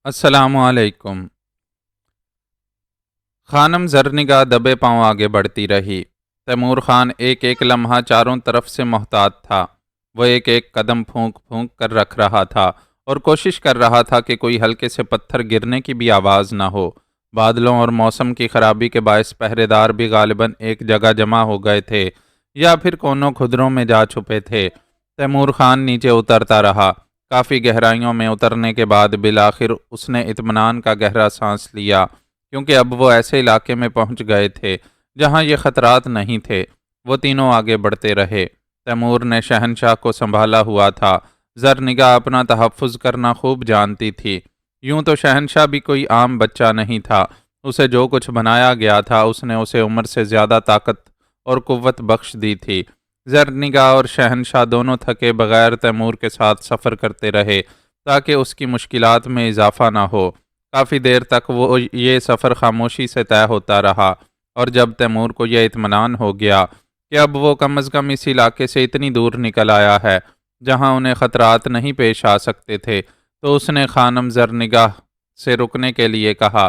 السلام علیکم۔ خانم زرنگا دبے پاؤں آگے بڑھتی رہی۔ تیمور خان ایک ایک لمحہ چاروں طرف سے محتاط تھا۔ وہ ایک ایک قدم پھونک پھونک کر رکھ رہا تھا اور کوشش کر رہا تھا کہ کوئی ہلکے سے پتھر گرنے کی بھی آواز نہ ہو۔ بادلوں اور موسم کی خرابی کے باعث پہرے دار بھی غالباً ایک جگہ جمع ہو گئے تھے یا پھر کونوں کھدروں میں جا چھپے تھے۔ تیمور خان نیچے اترتا رہا۔ کافی گہرائیوں میں اترنے کے بعد بالآخر اس نے اطمینان کا گہرا سانس لیا، کیونکہ اب وہ ایسے علاقے میں پہنچ گئے تھے جہاں یہ خطرات نہیں تھے۔ وہ تینوں آگے بڑھتے رہے۔ تیمور نے شہنشاہ کو سنبھالا ہوا تھا۔ زرنگا اپنا تحفظ کرنا خوب جانتی تھی۔ یوں تو شہنشاہ بھی کوئی عام بچہ نہیں تھا۔ اسے جو کچھ بنایا گیا تھا اس نے اسے عمر سے زیادہ طاقت اور قوت بخش دی تھی۔ زرنگا اور شہنشاہ دونوں تھکے بغیر تیمور کے ساتھ سفر کرتے رہے تاکہ اس کی مشکلات میں اضافہ نہ ہو۔ کافی دیر تک وہ یہ سفر خاموشی سے طے ہوتا رہا، اور جب تیمور کو یہ اطمینان ہو گیا کہ اب وہ کم از کم اس علاقے سے اتنی دور نکل آیا ہے جہاں انہیں خطرات نہیں پیش آ سکتے تھے، تو اس نے خانم زرنگا سے رکنے کے لیے کہا۔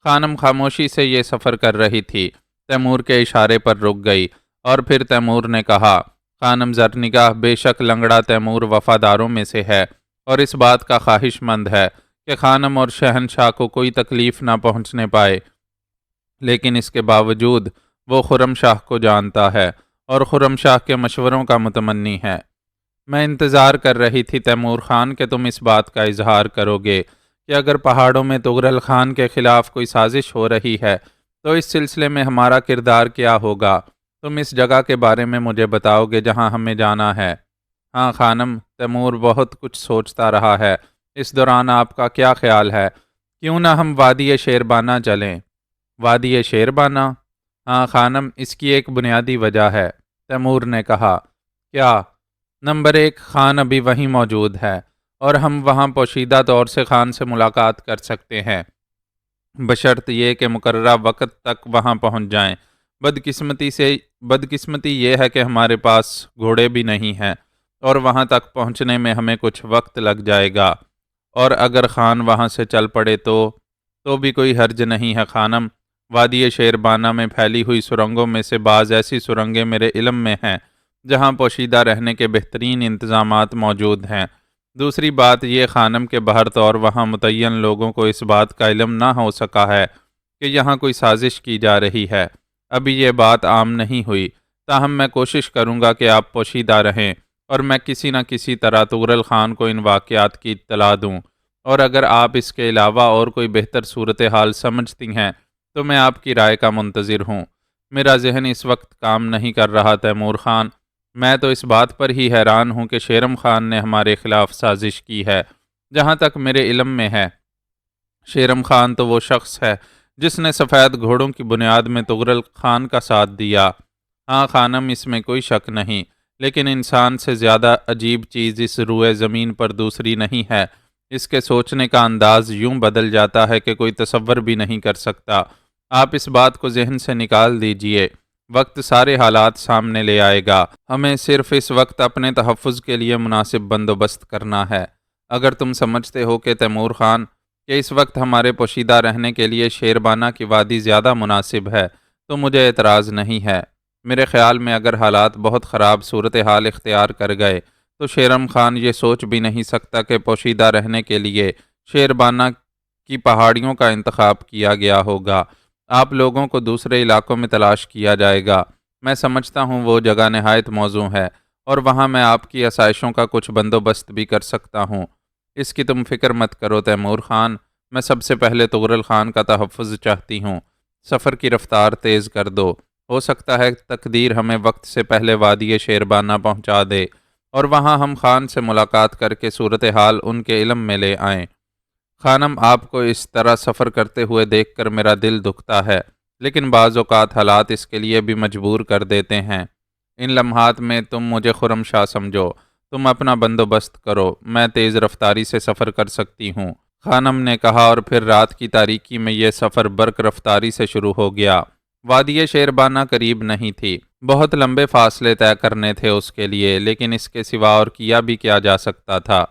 خانم خاموشی سے یہ سفر کر رہی تھی، تیمور کے اشارے پر رک گئی، اور پھر تیمور نے کہا، خانم زرنگا، بے شک لنگڑا تیمور وفاداروں میں سے ہے اور اس بات کا خواہش مند ہے کہ خانم اور شہنشاہ کو کوئی تکلیف نہ پہنچنے پائے، لیکن اس کے باوجود وہ خرم شاہ کو جانتا ہے اور خرم شاہ کے مشوروں کا متمنی ہے۔ میں انتظار کر رہی تھی تیمور خان کہ تم اس بات کا اظہار کرو گے کہ اگر پہاڑوں میں تغرل خان کے خلاف کوئی سازش ہو رہی ہے تو اس سلسلے میں ہمارا کردار کیا ہوگا۔ تم اس جگہ کے بارے میں مجھے بتاؤ گے جہاں ہمیں جانا ہے۔ ہاں خانم، تیمور بہت کچھ سوچتا رہا ہے۔ اس دوران آپ کا کیا خیال ہے؟ کیوں نہ ہم وادی شیربانہ چلیں؟ وادی شیربانہ؟ ہاں خانم، اس کی ایک بنیادی وجہ ہے، تیمور نے کہا۔ کیا؟ نمبر 1، خان ابھی وہیں موجود ہے اور ہم وہاں پوشیدہ طور سے خان سے ملاقات کر سکتے ہیں، بشرط یہ کہ مقررہ وقت تک وہاں پہنچ جائیں۔ بدقسمتی یہ ہے کہ ہمارے پاس گھوڑے بھی نہیں ہیں اور وہاں تک پہنچنے میں ہمیں کچھ وقت لگ جائے گا، اور اگر خان وہاں سے چل پڑے تو بھی کوئی حرج نہیں ہے خانم۔ وادی شیربانہ میں پھیلی ہوئی سرنگوں میں سے بعض ایسی سرنگیں میرے علم میں ہیں جہاں پوشیدہ رہنے کے بہترین انتظامات موجود ہیں۔ دوسری بات یہ خانم کے بہر طور وہاں متعین لوگوں کو اس بات کا علم نہ ہو سکا ہے کہ یہاں کوئی سازش کی جا رہی ہے۔ ابھی یہ بات عام نہیں ہوئی، تاہم میں کوشش کروں گا کہ آپ پوشیدہ رہیں اور میں کسی نہ کسی طرح تغرل خان کو ان واقعات کی اطلاع دوں، اور اگر آپ اس کے علاوہ اور کوئی بہتر صورتحال سمجھتی ہیں تو میں آپ کی رائے کا منتظر ہوں۔ میرا ذہن اس وقت کام نہیں کر رہا تیمور خان۔ میں تو اس بات پر ہی حیران ہوں کہ شیرم خان نے ہمارے خلاف سازش کی ہے۔ جہاں تک میرے علم میں ہے، شیرم خان تو وہ شخص ہے جس نے سفید گھوڑوں کی بنیاد میں تغرل خان کا ساتھ دیا۔ ہاں خانم، اس میں کوئی شک نہیں، لیکن انسان سے زیادہ عجیب چیز اس روئے زمین پر دوسری نہیں ہے۔ اس کے سوچنے کا انداز یوں بدل جاتا ہے کہ کوئی تصور بھی نہیں کر سکتا۔ آپ اس بات کو ذہن سے نکال دیجئے، وقت سارے حالات سامنے لے آئے گا۔ ہمیں صرف اس وقت اپنے تحفظ کے لیے مناسب بندوبست کرنا ہے۔ اگر تم سمجھتے ہو کہ تیمور خان کہ اس وقت ہمارے پوشیدہ رہنے کے لیے شیربانہ کی وادی زیادہ مناسب ہے تو مجھے اعتراض نہیں ہے۔ میرے خیال میں اگر حالات بہت خراب صورتحال اختیار کر گئے تو شیرم خان یہ سوچ بھی نہیں سکتا کہ پوشیدہ رہنے کے لیے شیربانہ کی پہاڑیوں کا انتخاب کیا گیا ہوگا۔ آپ لوگوں کو دوسرے علاقوں میں تلاش کیا جائے گا۔ میں سمجھتا ہوں وہ جگہ نہایت موزوں ہے اور وہاں میں آپ کی آسائشوں کا کچھ بندوبست بھی کر سکتا ہوں۔ اس کی تم فکر مت کرو تیمور خان، میں سب سے پہلے تغرل خان کا تحفظ چاہتی ہوں۔ سفر کی رفتار تیز کر دو، ہو سکتا ہے تقدیر ہمیں وقت سے پہلے وادی شیربانہ پہنچا دے اور وہاں ہم خان سے ملاقات کر کے صورتحال ان کے علم میں لے آئیں۔ خانم، آپ کو اس طرح سفر کرتے ہوئے دیکھ کر میرا دل دکھتا ہے، لیکن بعض اوقات حالات اس کے لیے بھی مجبور کر دیتے ہیں۔ ان لمحات میں تم مجھے خرم شاہ سمجھو، تم اپنا بندوبست کرو، میں تیز رفتاری سے سفر کر سکتی ہوں، خانم نے کہا، اور پھر رات کی تاریکی میں یہ سفر برق رفتاری سے شروع ہو گیا۔ وادی شیربانہ قریب نہیں تھی، بہت لمبے فاصلے طے کرنے تھے اس کے لیے، لیکن اس کے سوا اور کیا بھی کیا جا سکتا تھا۔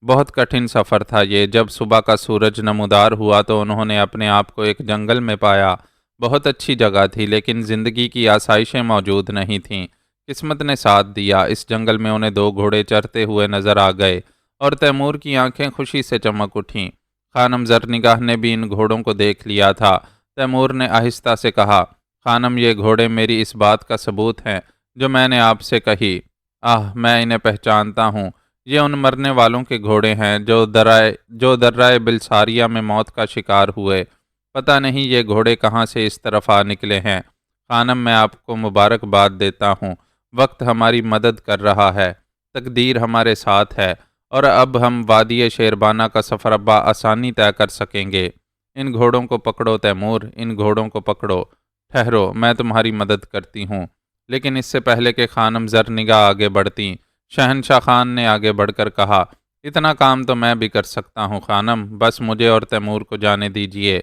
بہت کٹھن سفر تھا یہ۔ جب صبح کا سورج نمودار ہوا تو انہوں نے اپنے آپ کو ایک جنگل میں پایا۔ بہت اچھی جگہ تھی لیکن زندگی کی آسائشیں موجود نہیں تھیں۔ قسمت نے ساتھ دیا، اس جنگل میں انہیں دو گھوڑے چرتے ہوئے نظر آ گئے اور تیمور کی آنکھیں خوشی سے چمک اٹھیں۔ خانم زرنگاہ نے بھی ان گھوڑوں کو دیکھ لیا تھا۔ تیمور نے آہستہ سے کہا، خانم یہ گھوڑے میری اس بات کا ثبوت ہیں جو میں نے آپ سے کہی۔ میں انہیں پہچانتا ہوں۔ یہ ان مرنے والوں کے گھوڑے ہیں جو درۂ بلساریہ میں موت کا شکار ہوئے۔ پتہ نہیں یہ گھوڑے کہاں سے اس طرف آ نکلے ہیں۔ خانم میں آپ کو مبارکباد دیتا ہوں۔ وقت ہماری مدد کر رہا ہے، تقدیر ہمارے ساتھ ہے، اور اب ہم وادی شیربانہ کا سفر آسانی طے کر سکیں گے۔ ان گھوڑوں کو پکڑو تیمور، ان گھوڑوں کو پکڑو۔ ٹھہرو، میں تمہاری مدد کرتی ہوں۔ لیکن اس سے پہلے کہ خانم زرنگاہ آگے بڑھتیں، شہنشاہ خان نے آگے بڑھ کر کہا، اتنا کام تو میں بھی کر سکتا ہوں خانم، بس مجھے اور تیمور کو جانے دیجیے۔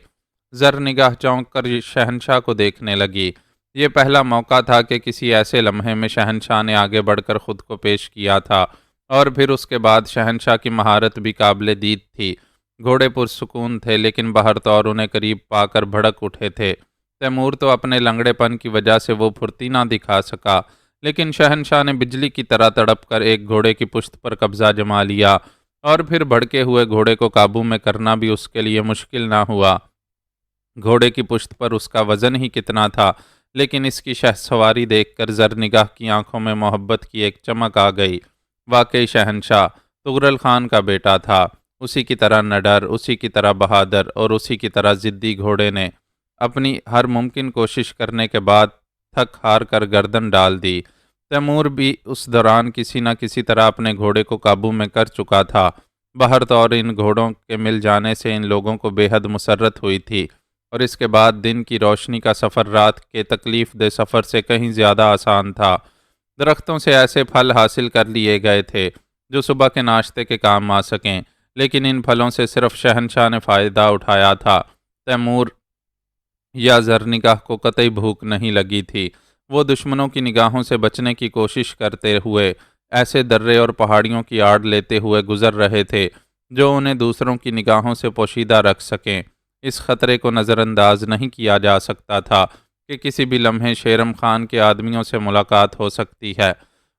زرنگاہ چونک کر شہنشاہ کو دیکھنے لگی۔ یہ پہلا موقع تھا کہ کسی ایسے لمحے میں شہنشاہ نے آگے بڑھ کر خود کو پیش کیا تھا، اور پھر اس کے بعد شہنشاہ کی مہارت بھی قابل دید تھی۔ گھوڑے پرسکون تھے لیکن بہر طور انہیں قریب پا کر بھڑک اٹھے تھے۔ تیمور تو اپنے لنگڑے پن کی وجہ سے وہ پھرتی نہ دکھا سکا، لیکن شہنشاہ نے بجلی کی طرح تڑپ کر ایک گھوڑے کی پشت پر قبضہ جما لیا، اور پھر بھڑکے ہوئے گھوڑے کو قابو میں کرنا بھی اس کے لیے مشکل نہ ہوا۔ گھوڑے کی پشت پر اس کا وزن ہی کتنا تھا، لیکن اس کی شہ سواری دیکھ کر زرنگاہ کی آنکھوں میں محبت کی ایک چمک آ گئی۔ واقعی شہنشاہ تغرل خان کا بیٹا تھا، اسی کی طرح نڈر، اسی کی طرح بہادر اور اسی کی طرح ضدی گھوڑے نے اپنی ہر ممکن کوشش کرنے کے بعد تھک ہار کر گردن ڈال دی۔ تیمور بھی اس دوران کسی نہ کسی طرح اپنے گھوڑے کو قابو میں کر چکا تھا۔ بہر طور ان گھوڑوں کے مل جانے سے ان لوگوں کو بے حد مسرت ہوئی تھی، اور اس کے بعد دن کی روشنی کا سفر رات کے تکلیف دہ سفر سے کہیں زیادہ آسان تھا۔ درختوں سے ایسے پھل حاصل کر لیے گئے تھے جو صبح کے ناشتے کے کام آ سکیں، لیکن ان پھلوں سے صرف شہنشاہ نے فائدہ اٹھایا تھا۔ تیمور یا زرنگاہ کو قطعی بھوک نہیں لگی تھی۔ وہ دشمنوں کی نگاہوں سے بچنے کی کوشش کرتے ہوئے ایسے درے اور پہاڑیوں کی آڑ لیتے ہوئے گزر رہے تھے جو انہیں دوسروں کی نگاہوں سے پوشیدہ رکھ سکیں۔ اس خطرے کو نظر انداز نہیں کیا جا سکتا تھا کہ کسی بھی لمحے شیرم خان کے آدمیوں سے ملاقات ہو سکتی ہے۔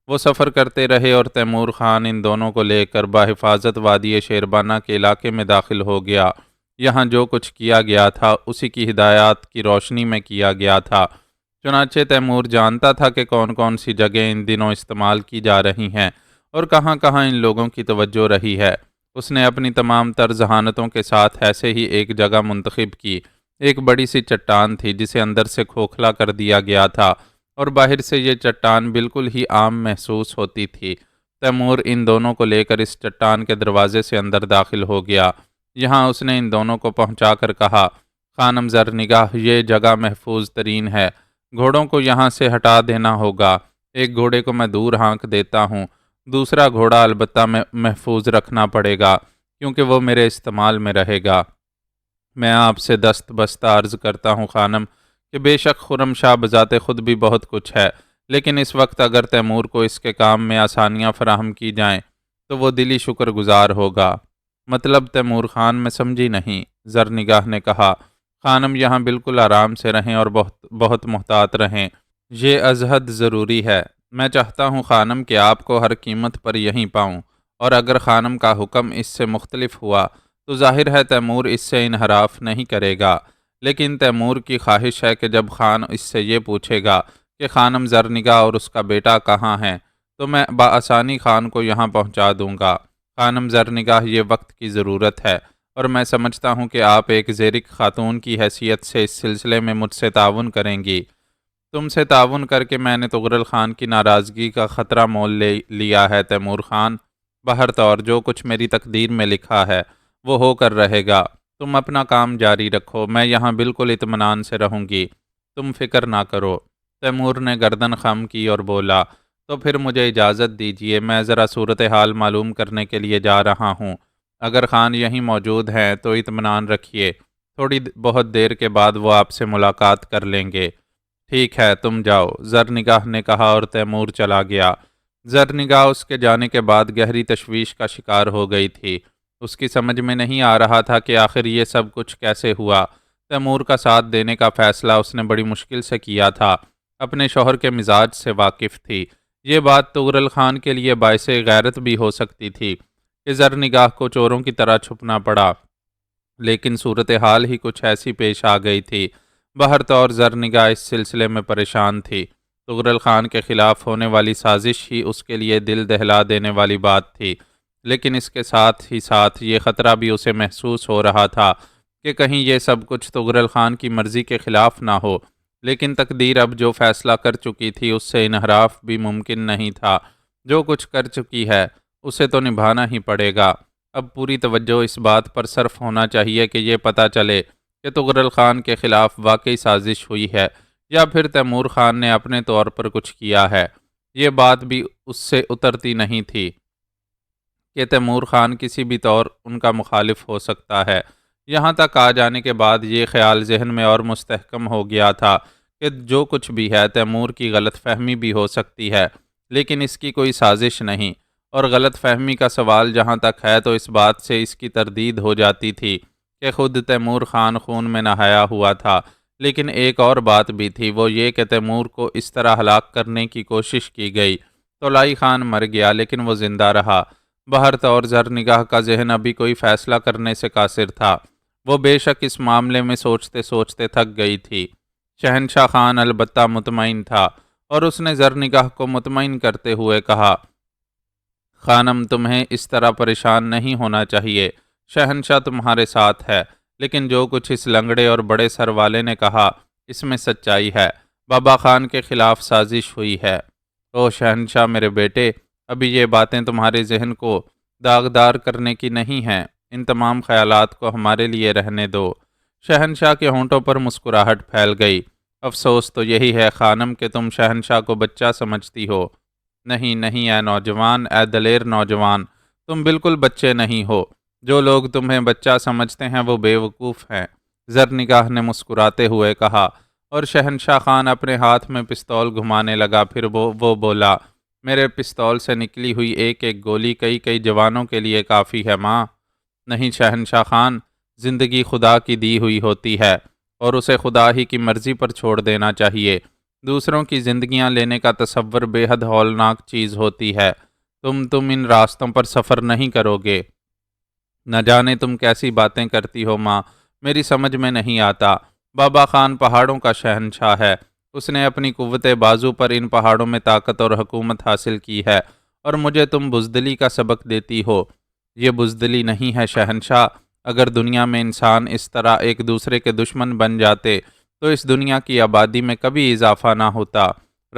وہ سفر کرتے رہے اور تیمور خان ان دونوں کو لے کر بحفاظت وادی شیربانہ کے علاقے میں داخل ہو گیا۔ یہاں جو کچھ کیا گیا تھا اسی کی ہدایات کی روشنی میں کیا گیا تھا۔ چنانچہ تیمور جانتا تھا کہ کون کون سی جگہیں ان دنوں استعمال کی جا رہی ہیں اور کہاں کہاں ان لوگوں کی توجہ رہی ہے۔ اس نے اپنی تمام تر ذہانتوں کے ساتھ ایسے ہی ایک جگہ منتخب کی۔ ایک بڑی سی چٹان تھی جسے اندر سے کھوکھلا کر دیا گیا تھا اور باہر سے یہ چٹان بالکل ہی عام محسوس ہوتی تھی۔ تیمور ان دونوں کو لے کر اس چٹان کے دروازے سے اندر داخل ہو گیا۔ یہاں اس نے ان دونوں کو پہنچا کر کہا، خانم زرنگاہ یہ جگہ محفوظ ترین ہے، گھوڑوں کو یہاں سے ہٹا دینا ہوگا۔ ایک گھوڑے کو میں دور ہانک دیتا ہوں، دوسرا گھوڑا البتہ محفوظ رکھنا پڑے گا کیونکہ وہ میرے استعمال میں رہے گا۔ میں آپ سے دست بستہ عرض کرتا ہوں خانم کہ بے شک خرم شاہ بذات خود بھی بہت کچھ ہے، لیکن اس وقت اگر تیمور کو اس کے کام میں آسانیاں فراہم کی جائیں تو وہ دلی شکر گزار ہوگا۔ مطلب تیمور خان میں سمجھی نہیں، زرنگاہ نے کہا۔ خانم یہاں بالکل آرام سے رہیں اور بہت محتاط رہیں، یہ ازحد ضروری ہے۔ میں چاہتا ہوں خانم کہ آپ کو ہر قیمت پر یہیں پاؤں، اور اگر خانم کا حکم اس سے مختلف ہوا تو ظاہر ہے تیمور اس سے انحراف نہیں کرے گا، لیکن تیمور کی خواہش ہے کہ جب خان اس سے یہ پوچھے گا کہ خانم زرنگاہ اور اس کا بیٹا کہاں ہیں تو میں بآسانی خان کو یہاں پہنچا دوں گا۔ خانم زرنگاہ یہ وقت کی ضرورت ہے، اور میں سمجھتا ہوں کہ آپ ایک زیرک خاتون کی حیثیت سے اس سلسلے میں مجھ سے تعاون کریں گی۔ تم سے تعاون کر کے میں نے تغرل خان کی ناراضگی کا خطرہ مول لیا ہے تیمور خان۔ بہر طور جو کچھ میری تقدیر میں لکھا ہے وہ ہو کر رہے گا۔ تم اپنا کام جاری رکھو، میں یہاں بالکل اطمینان سے رہوں گی، تم فکر نہ کرو۔ تیمور نے گردن خم کی اور بولا، تو پھر مجھے اجازت دیجیے، میں ذرا صورتحال معلوم کرنے کے لیے جا رہا ہوں۔ اگر خان یہیں موجود ہیں تو اطمینان رکھیے، تھوڑی بہت دیر کے بعد وہ آپ سے ملاقات کر لیں گے۔ ٹھیک ہے، تم جاؤ، زرنگاہ نے کہا اور تیمور چلا گیا۔ زرنگاہ اس کے جانے کے بعد گہری تشویش کا شکار ہو گئی تھی۔ اس کی سمجھ میں نہیں آ رہا تھا کہ آخر یہ سب کچھ کیسے ہوا۔ تیمور کا ساتھ دینے کا فیصلہ اس نے بڑی مشکل سے کیا تھا۔ اپنے شوہر کے مزاج سے واقف تھی۔ یہ بات طغرل خان کے لیے باعث غیرت بھی ہو سکتی تھی کہ زرنگاہ کو چوروں کی طرح چھپنا پڑا، لیکن صورتحال ہی کچھ ایسی پیش آ گئی تھی۔ بہر طور زرنگاہ اس سلسلے میں پریشان تھی۔ طغرل خان کے خلاف ہونے والی سازش ہی اس کے لیے دل دہلا دینے والی بات تھی، لیکن اس کے ساتھ ہی ساتھ یہ خطرہ بھی اسے محسوس ہو رہا تھا کہ کہیں یہ سب کچھ طغرل خان کی مرضی کے خلاف نہ ہو۔ لیکن تقدیر اب جو فیصلہ کر چکی تھی اس سے انحراف بھی ممکن نہیں تھا۔ جو کچھ کر چکی ہے اسے تو نبھانا ہی پڑے گا۔ اب پوری توجہ اس بات پر صرف ہونا چاہیے کہ یہ پتہ چلے کہ طغرل خان کے خلاف واقعی سازش ہوئی ہے یا پھر تیمور خان نے اپنے طور پر کچھ کیا ہے۔ یہ بات بھی اس سے اترتی نہیں تھی کہ تیمور خان کسی بھی طور ان کا مخالف ہو سکتا ہے۔ یہاں تک آ جانے کے بعد یہ خیال ذہن میں اور مستحکم ہو گیا تھا کہ جو کچھ بھی ہے تیمور کی غلط فہمی بھی ہو سکتی ہے، لیکن اس کی کوئی سازش نہیں۔ اور غلط فہمی کا سوال جہاں تک ہے تو اس بات سے اس کی تردید ہو جاتی تھی کہ خود تیمور خان خون میں نہایا ہوا تھا۔ لیکن ایک اور بات بھی تھی، وہ یہ کہ تیمور کو اس طرح ہلاک کرنے کی کوشش کی گئی۔ تولائی خان مر گیا لیکن وہ زندہ رہا۔ بہر طور زرنگاہ کا ذہن ابھی کوئی فیصلہ کرنے سے قاصر تھا۔ وہ بے شک اس معاملے میں سوچتے سوچتے تھک گئی تھی۔ شہنشاہ خان البتہ مطمئن تھا اور اس نے زرنگاہ کو مطمئن کرتے ہوئے کہا، خانم تمہیں اس طرح پریشان نہیں ہونا چاہیے، شہنشاہ تمہارے ساتھ ہے، لیکن جو کچھ اس لنگڑے اور بڑے سر والے نے کہا اس میں سچائی ہے۔ بابا خان کے خلاف سازش ہوئی ہے۔ او شہنشاہ میرے بیٹے، ابھی یہ باتیں تمہارے ذہن کو داغدار کرنے کی نہیں ہیں، ان تمام خیالات کو ہمارے لیے رہنے دو۔ شہنشاہ کے ہونٹوں پر مسکراہٹ پھیل گئی۔ افسوس تو یہی ہے خانم کہ تم شہنشاہ کو بچہ سمجھتی ہو۔ نہیں نہیں اے نوجوان، اے دلیر نوجوان، تم بالکل بچے نہیں ہو۔ جو لوگ تمہیں بچہ سمجھتے ہیں وہ بے وقوف ہیں، زرنگاہ نے مسکراتے ہوئے کہا، اور شہنشاہ خان اپنے ہاتھ میں پستول گھمانے لگا۔ پھر وہ بولا، میرے پستول سے نکلی ہوئی ایک ایک گولی کئی کئی جوانوں کے لیے کافی ہے ماں۔ نہیں شہنشاہ خان، زندگی خدا کی دی ہوئی ہوتی ہے اور اسے خدا ہی کی مرضی پر چھوڑ دینا چاہیے۔ دوسروں کی زندگیاں لینے کا تصور بے حد ہولناک چیز ہوتی ہے۔ تم ان راستوں پر سفر نہیں کرو گے۔ نہ جانے تم کیسی باتیں کرتی ہو ماں، میری سمجھ میں نہیں آتا۔ بابا خان پہاڑوں کا شہنشاہ ہے، اس نے اپنی قوت بازو پر ان پہاڑوں میں طاقت اور حکومت حاصل کی ہے، اور مجھے تم بزدلی کا سبق دیتی ہو۔ یہ بزدلی نہیں ہے شہنشاہ۔ اگر دنیا میں انسان اس طرح ایک دوسرے کے دشمن بن جاتے تو اس دنیا کی آبادی میں کبھی اضافہ نہ ہوتا،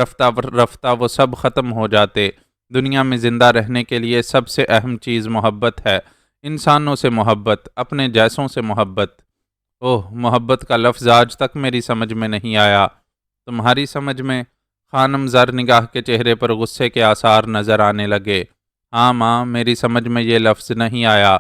رفتہ رفتہ وہ سب ختم ہو جاتے۔ دنیا میں زندہ رہنے کے لیے سب سے اہم چیز محبت ہے، انسانوں سے محبت، اپنے جیسوں سے محبت۔ اوہ، محبت کا لفظ آج تک میری سمجھ میں نہیں آیا۔ تمہاری سمجھ میں؟ خانم زرنگاہ کے چہرے پر غصے کے آثار نظر آنے لگے۔ ہاں ماں، میری سمجھ میں یہ لفظ نہیں آیا۔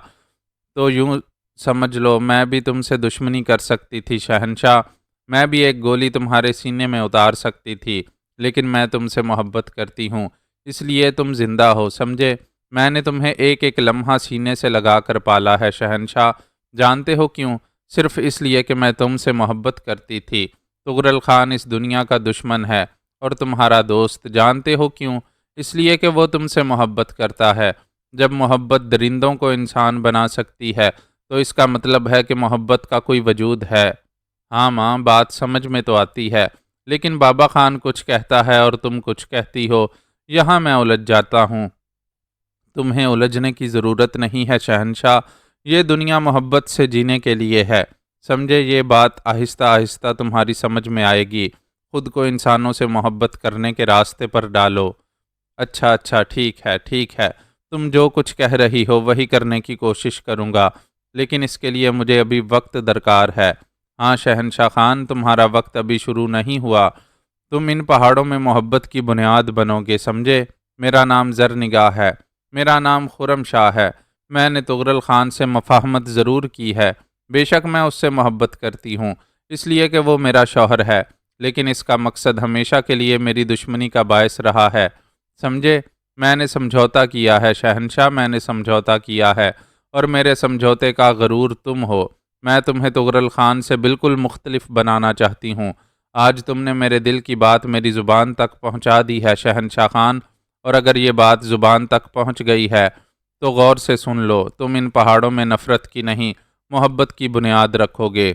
تو یوں سمجھ لو میں بھی تم سے دشمنی کر سکتی تھی شہنشاہ، میں بھی ایک گولی تمہارے سینے میں اتار سکتی تھی، لیکن میں تم سے محبت کرتی ہوں، اس لیے تم زندہ ہو، سمجھے؟ میں نے تمہیں ایک ایک لمحہ سینے سے لگا کر پالا ہے شہنشاہ۔ جانتے ہو کیوں؟ صرف اس لیے کہ میں تم سے محبت کرتی تھی۔ طغرل خان اس دنیا کا دشمن ہے اور تمہارا دوست۔ جانتے ہو کیوں؟ اس لیے کہ وہ تم سے محبت کرتا ہے۔ جب محبت درندوں کو انسان بنا سکتی ہے تو اس کا مطلب ہے کہ محبت کا کوئی وجود ہے۔ ہاں ماں، بات سمجھ میں تو آتی ہے، لیکن بابا خان کچھ کہتا ہے اور تم کچھ کہتی ہو، یہاں میں الجھ جاتا ہوں۔ تمہیں الجھنے کی ضرورت نہیں ہے شہنشاہ، یہ دنیا محبت سے جینے کے لیے ہے، سمجھے؟ یہ بات آہستہ آہستہ تمہاری سمجھ میں آئے گی۔ خود کو انسانوں سے محبت کرنے کے راستے پر ڈالو۔ اچھا اچھا، ٹھیک ہے ٹھیک ہے، تم جو کچھ کہہ رہی ہو وہی کرنے کی کوشش کروں گا، لیکن اس کے لیے مجھے ابھی وقت درکار ہے۔ ہاں شہنشاہ خان، تمہارا وقت ابھی شروع نہیں ہوا، تم ان پہاڑوں میں محبت کی بنیاد بنو گے، سمجھے؟ میرا نام زرنگاہ ہے، میرا نام خرم شاہ ہے، میں نے طغرل خان سے مفاہمت ضرور کی ہے، بے شک میں اس سے محبت کرتی ہوں، اس لیے کہ وہ میرا شوہر ہے، لیکن اس کا مقصد ہمیشہ کے لیے میری دشمنی کا باعث رہا ہے، سمجھے؟ میں نے سمجھوتا کیا ہے شہنشاہ، میں نے سمجھوتا کیا ہے، اور میرے سمجھوتے کا غرور تم ہو۔ میں تمہیں تغرل خان سے بالکل مختلف بنانا چاہتی ہوں۔ آج تم نے میرے دل کی بات میری زبان تک پہنچا دی ہے شہنشاہ خان، اور اگر یہ بات زبان تک پہنچ گئی ہے تو غور سے سن لو، تم ان پہاڑوں میں نفرت کی نہیں، محبت کی بنیاد رکھو گے۔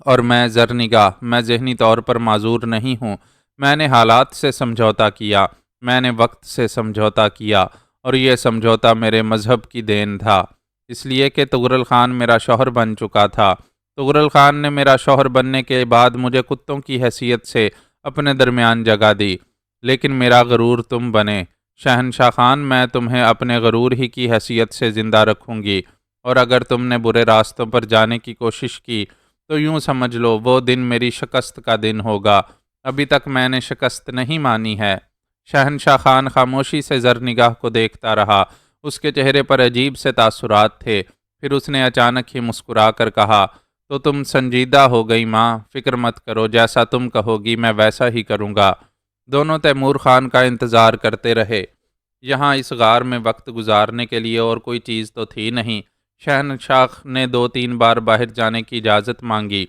اور میں زرنگاہ، میں ذہنی طور پر معذور نہیں ہوں۔ میں نے حالات سے سمجھوتا کیا، میں نے وقت سے سمجھوتا کیا، اور یہ سمجھوتا میرے مذہب کی دین تھا، اس لیے کہ تغرل خان میرا شوہر بن چکا تھا۔ تغرل خان نے میرا شوہر بننے کے بعد مجھے کتوں کی حیثیت سے اپنے درمیان جگہ دی، لیکن میرا غرور تم بنے۔ شہنشاہ خان، میں تمہیں اپنے غرور ہی کی حیثیت سے زندہ رکھوں گی، اور اگر تم نے برے راستوں پر جانے کی کوشش کی تو یوں سمجھ لو وہ دن میری شکست کا دن ہوگا۔ ابھی تک میں نے شکست نہیں مانی ہے۔ شہنشاہ خان خاموشی سے زرنگاہ کو دیکھتا رہا، اس کے چہرے پر عجیب سے تاثرات تھے۔ پھر اس نے اچانک ہی مسکرا کر کہا، تو تم سنجیدہ ہو گئی ماں، فکر مت کرو، جیسا تم کہو گی میں ویسا ہی کروں گا۔ دونوں تیمور خان کا انتظار کرتے رہے۔ یہاں اس غار میں وقت گزارنے کے لیے اور کوئی چیز تو تھی نہیں۔ شہنشاہ نے 2-3 بار باہر جانے کی اجازت مانگی،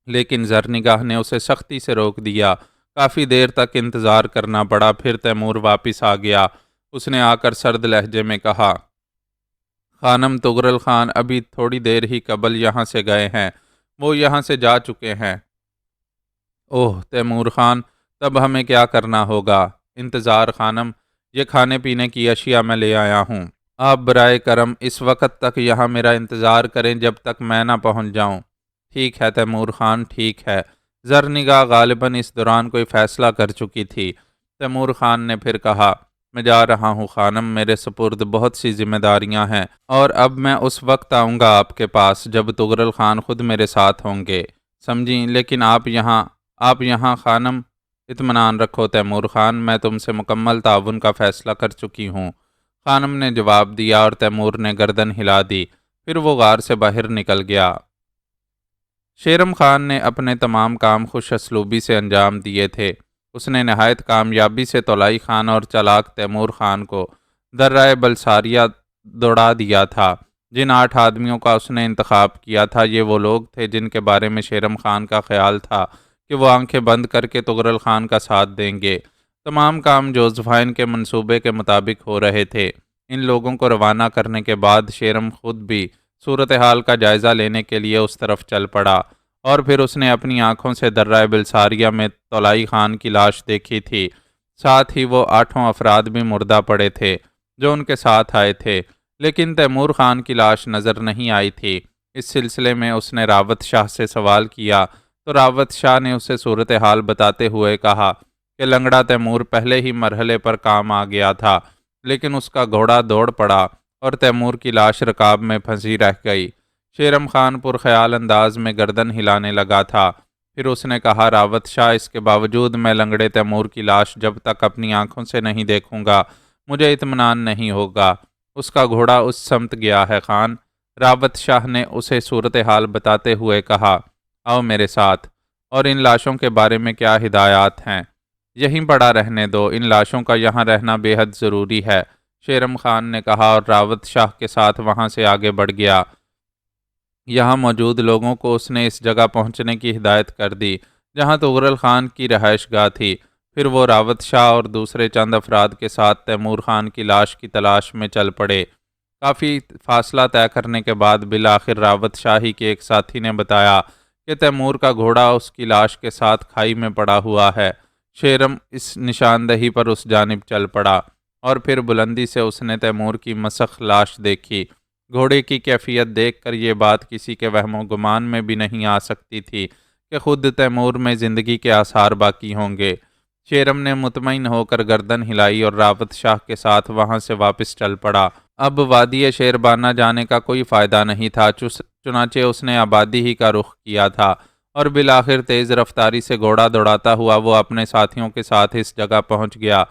لیکن زرنگاہ نے اسے سختی سے روک دیا۔ کافی دیر تک انتظار کرنا پڑا، پھر تیمور واپس آ گیا۔ اس نے آ کر سرد لہجے میں کہا، خانم تغرل خان ابھی تھوڑی دیر ہی قبل یہاں سے گئے ہیں، وہ یہاں سے جا چکے ہیں۔ اوہ تیمور خان، تب ہمیں کیا کرنا ہوگا؟ انتظار خانم، یہ کھانے پینے کی اشیاء میں لے آیا ہوں، آپ برائے کرم اس وقت تک یہاں میرا انتظار کریں جب تک میں نہ پہنچ جاؤں۔ ٹھیک ہے تیمور خان، ٹھیک ہے۔ زرنگاہ غالباً اس دوران کوئی فیصلہ کر چکی تھی۔ تیمور خان نے پھر کہا، میں جا رہا ہوں خانم، میرے سپرد بہت سی ذمہ داریاں ہیں، اور اب میں اس وقت آؤں گا آپ کے پاس جب تغرل خان خود میرے ساتھ ہوں گے، سمجھیں؟ لیکن آپ یہاں خانم، اطمینان رکھو تیمور خان، میں تم سے مکمل تعاون کا فیصلہ کر چکی ہوں۔ خانم نے جواب دیا، اور تیمور نے گردن ہلا دی، پھر وہ غار سے باہر نکل گیا۔ شیرم خان نے اپنے تمام کام خوش اسلوبی سے انجام دیے تھے۔ اس نے نہایت کامیابی سے تولائی خان اور چالاک تیمور خان کو درۂ بلساریہ دوڑا دیا تھا۔ جن 8 آدمیوں کا اس نے انتخاب کیا تھا، یہ وہ لوگ تھے جن کے بارے میں شیرم خان کا خیال تھا کہ وہ آنکھیں بند کر کے تغرل خان کا ساتھ دیں گے۔ تمام کام جوزفائن کے منصوبے کے مطابق ہو رہے تھے۔ ان لوگوں کو روانہ کرنے کے بعد شیرم خود بھی صورتحال کا جائزہ لینے کے لیے اس طرف چل پڑا، اور پھر اس نے اپنی آنکھوں سے درۂ بلساریہ میں تولائی خان کی لاش دیکھی تھی۔ ساتھ ہی وہ 8 افراد بھی مردہ پڑے تھے جو ان کے ساتھ آئے تھے، لیکن تیمور خان کی لاش نظر نہیں آئی تھی۔ اس سلسلے میں اس نے راوت شاہ سے سوال کیا تو راوت شاہ نے اسے صورتحال بتاتے ہوئے کہا کہ لنگڑا تیمور پہلے ہی مرحلے پر کام آ گیا تھا، لیکن اس کا گھوڑا دوڑ پڑا اور تیمور کی لاش رکاب میں پھنسی رہ گئی۔ شیرم خان پرخیال انداز میں گردن ہلانے لگا تھا۔ پھر اس نے کہا، راوت شاہ، اس کے باوجود میں لنگڑے تیمور کی لاش جب تک اپنی آنکھوں سے نہیں دیکھوں گا مجھے اطمینان نہیں ہوگا۔ اس کا گھوڑا اس سمت گیا ہے خان۔ راوت شاہ نے اسے صورتحال بتاتے ہوئے کہا، آؤ میرے ساتھ، اور ان لاشوں کے بارے میں کیا ہدایات ہیں؟ یہیں پڑا رہنے دو، ان لاشوں کا یہاں رہنا بے حد ضروری ہے، شیرم خان نے کہا، اور راوت شاہ کے ساتھ وہاں سے آگے بڑھ گیا۔ یہاں موجود لوگوں کو اس نے اس جگہ پہنچنے کی ہدایت کر دی جہاں تغرل خان کی رہائش گاہ تھی۔ پھر وہ راوت شاہ اور دوسرے چند افراد کے ساتھ تیمور خان کی لاش کی تلاش میں چل پڑے۔ کافی فاصلہ طے کرنے کے بعد بالآخر راوت شاہی کے ایک ساتھی نے بتایا کہ تیمور کا گھوڑا اس کی لاش کے ساتھ کھائی میں پڑا ہوا ہے۔ شیرم اس نشاندہی پر اس جانب چل پڑا، اور پھر بلندی سے اس نے تیمور کی مسخ لاش دیکھی۔ گھوڑے کی کیفیت دیکھ کر یہ بات کسی کے وہم و گمان میں بھی نہیں آ سکتی تھی کہ خود تیمور میں زندگی کے آثار باقی ہوں گے۔ شیرم نے مطمئن ہو کر گردن ہلائی اور راوت شاہ کے ساتھ وہاں سے واپس چل پڑا۔ اب وادی شیربانہ جانے کا کوئی فائدہ نہیں تھا، چنانچہ اس نے آبادی ہی کا رخ کیا تھا، اور بالآخر تیز رفتاری سے گھوڑا دوڑاتا ہوا وہ اپنے ساتھیوں کے ساتھ اس جگہ پہنچ گیا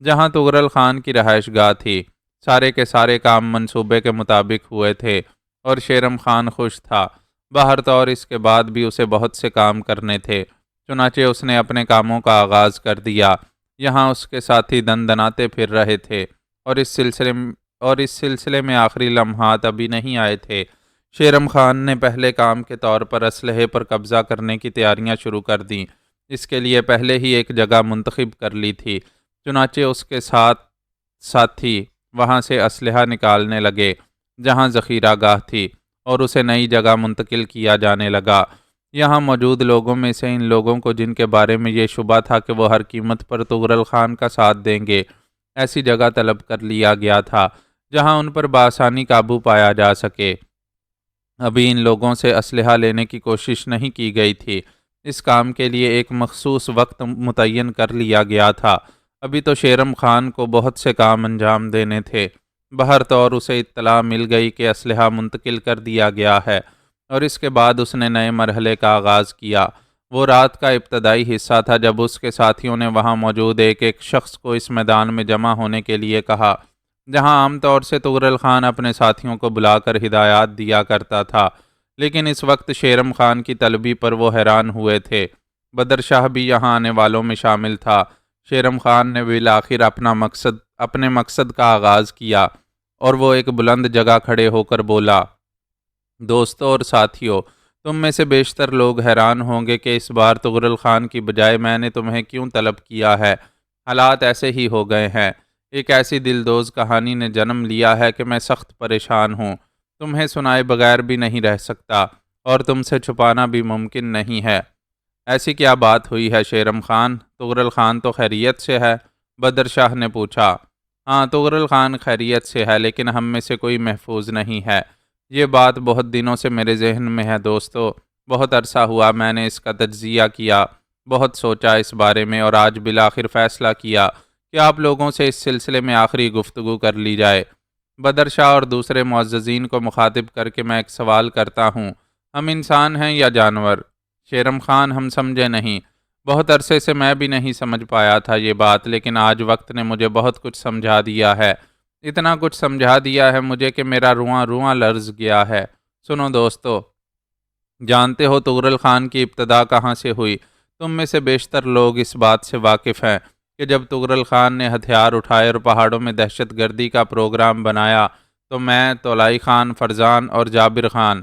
جہاں تغرل خان کی رہائش گاہ تھی۔ سارے کے سارے کام منصوبے کے مطابق ہوئے تھے، اور شیرم خان خوش تھا۔ باہر طور اس کے بعد بھی اسے بہت سے کام کرنے تھے، چنانچہ اس نے اپنے کاموں کا آغاز کر دیا۔ یہاں اس کے ساتھی دندناتے پھر رہے تھے اور اس سلسلے میں آخری لمحات ابھی نہیں آئے تھے۔ شیرم خان نے پہلے کام کے طور پر اسلحے پر قبضہ کرنے کی تیاریاں شروع کر دیں۔ اس کے لیے پہلے ہی ایک جگہ منتخب کر لی تھی، چنانچہ اس کے ساتھی وہاں سے اسلحہ نکالنے لگے جہاں ذخیرہ گاہ تھی، اور اسے نئی جگہ منتقل کیا جانے لگا۔ یہاں موجود لوگوں میں سے ان لوگوں کو جن کے بارے میں یہ شبہ تھا کہ وہ ہر قیمت پر تغرل خان کا ساتھ دیں گے، ایسی جگہ طلب کر لیا گیا تھا جہاں ان پر بآسانی قابو پایا جا سکے۔ ابھی ان لوگوں سے اسلحہ لینے کی کوشش نہیں کی گئی تھی، اس کام کے لیے ایک مخصوص وقت متعین کر لیا گیا تھا۔ ابھی تو شیرم خان کو بہت سے کام انجام دینے تھے۔ بہر طور اسے اطلاع مل گئی کہ اسلحہ منتقل کر دیا گیا ہے، اور اس کے بعد اس نے نئے مرحلے کا آغاز کیا۔ وہ رات کا ابتدائی حصہ تھا جب اس کے ساتھیوں نے وہاں موجود ایک ایک شخص کو اس میدان میں جمع ہونے کے لیے کہا جہاں عام طور سے تغرل خان اپنے ساتھیوں کو بلا کر ہدایات دیا کرتا تھا، لیکن اس وقت شیرم خان کی طلبی پر وہ حیران ہوئے تھے۔ بدر شاہ بھی یہاں آنے والوں میں شامل تھا۔ شیرم خان نے بالآخر اپنے مقصد کا آغاز کیا، اور وہ ایک بلند جگہ کھڑے ہو کر بولا، دوستو اور ساتھیو، تم میں سے بیشتر لوگ حیران ہوں گے کہ اس بار تغرل خان کی بجائے میں نے تمہیں کیوں طلب کیا ہے۔ حالات ایسے ہی ہو گئے ہیں۔ ایک ایسی دلدوز کہانی نے جنم لیا ہے کہ میں سخت پریشان ہوں، تمہیں سنائے بغیر بھی نہیں رہ سکتا، اور تم سے چھپانا بھی ممکن نہیں ہے۔ ایسی کیا بات ہوئی ہے شیرم خان؟ تغرل خان تو خیریت سے ہے؟ بدر شاہ نے پوچھا۔ ہاں، تغرل خان خیریت سے ہے، لیکن ہم میں سے کوئی محفوظ نہیں ہے۔ یہ بات بہت دنوں سے میرے ذہن میں ہے دوستو۔ بہت عرصہ ہوا میں نے اس کا تجزیہ کیا، بہت سوچا اس بارے میں، اور آج بالآخر فیصلہ کیا کہ آپ لوگوں سے اس سلسلے میں آخری گفتگو کر لی جائے۔ بدر شاہ اور دوسرے معززین کو مخاطب کر کے میں ایک سوال کرتا ہوں، ہم انسان ہیں یا جانور؟ شیرم خان، ہم سمجھے نہیں۔ بہت عرصے سے میں بھی نہیں سمجھ پایا تھا یہ بات، لیکن آج وقت نے مجھے بہت کچھ سمجھا دیا ہے۔ اتنا کچھ سمجھا دیا ہے مجھے کہ میرا رواں رواں لرز گیا ہے۔ سنو دوستو، جانتے ہو تغرل خان کی ابتدا کہاں سے ہوئی؟ تم میں سے بیشتر لوگ اس بات سے واقف ہیں کہ جب تغرل خان نے ہتھیار اٹھائے اور پہاڑوں میں دہشت گردی کا پروگرام بنایا تو میں، تولائی خان، فرزان اور جابر خان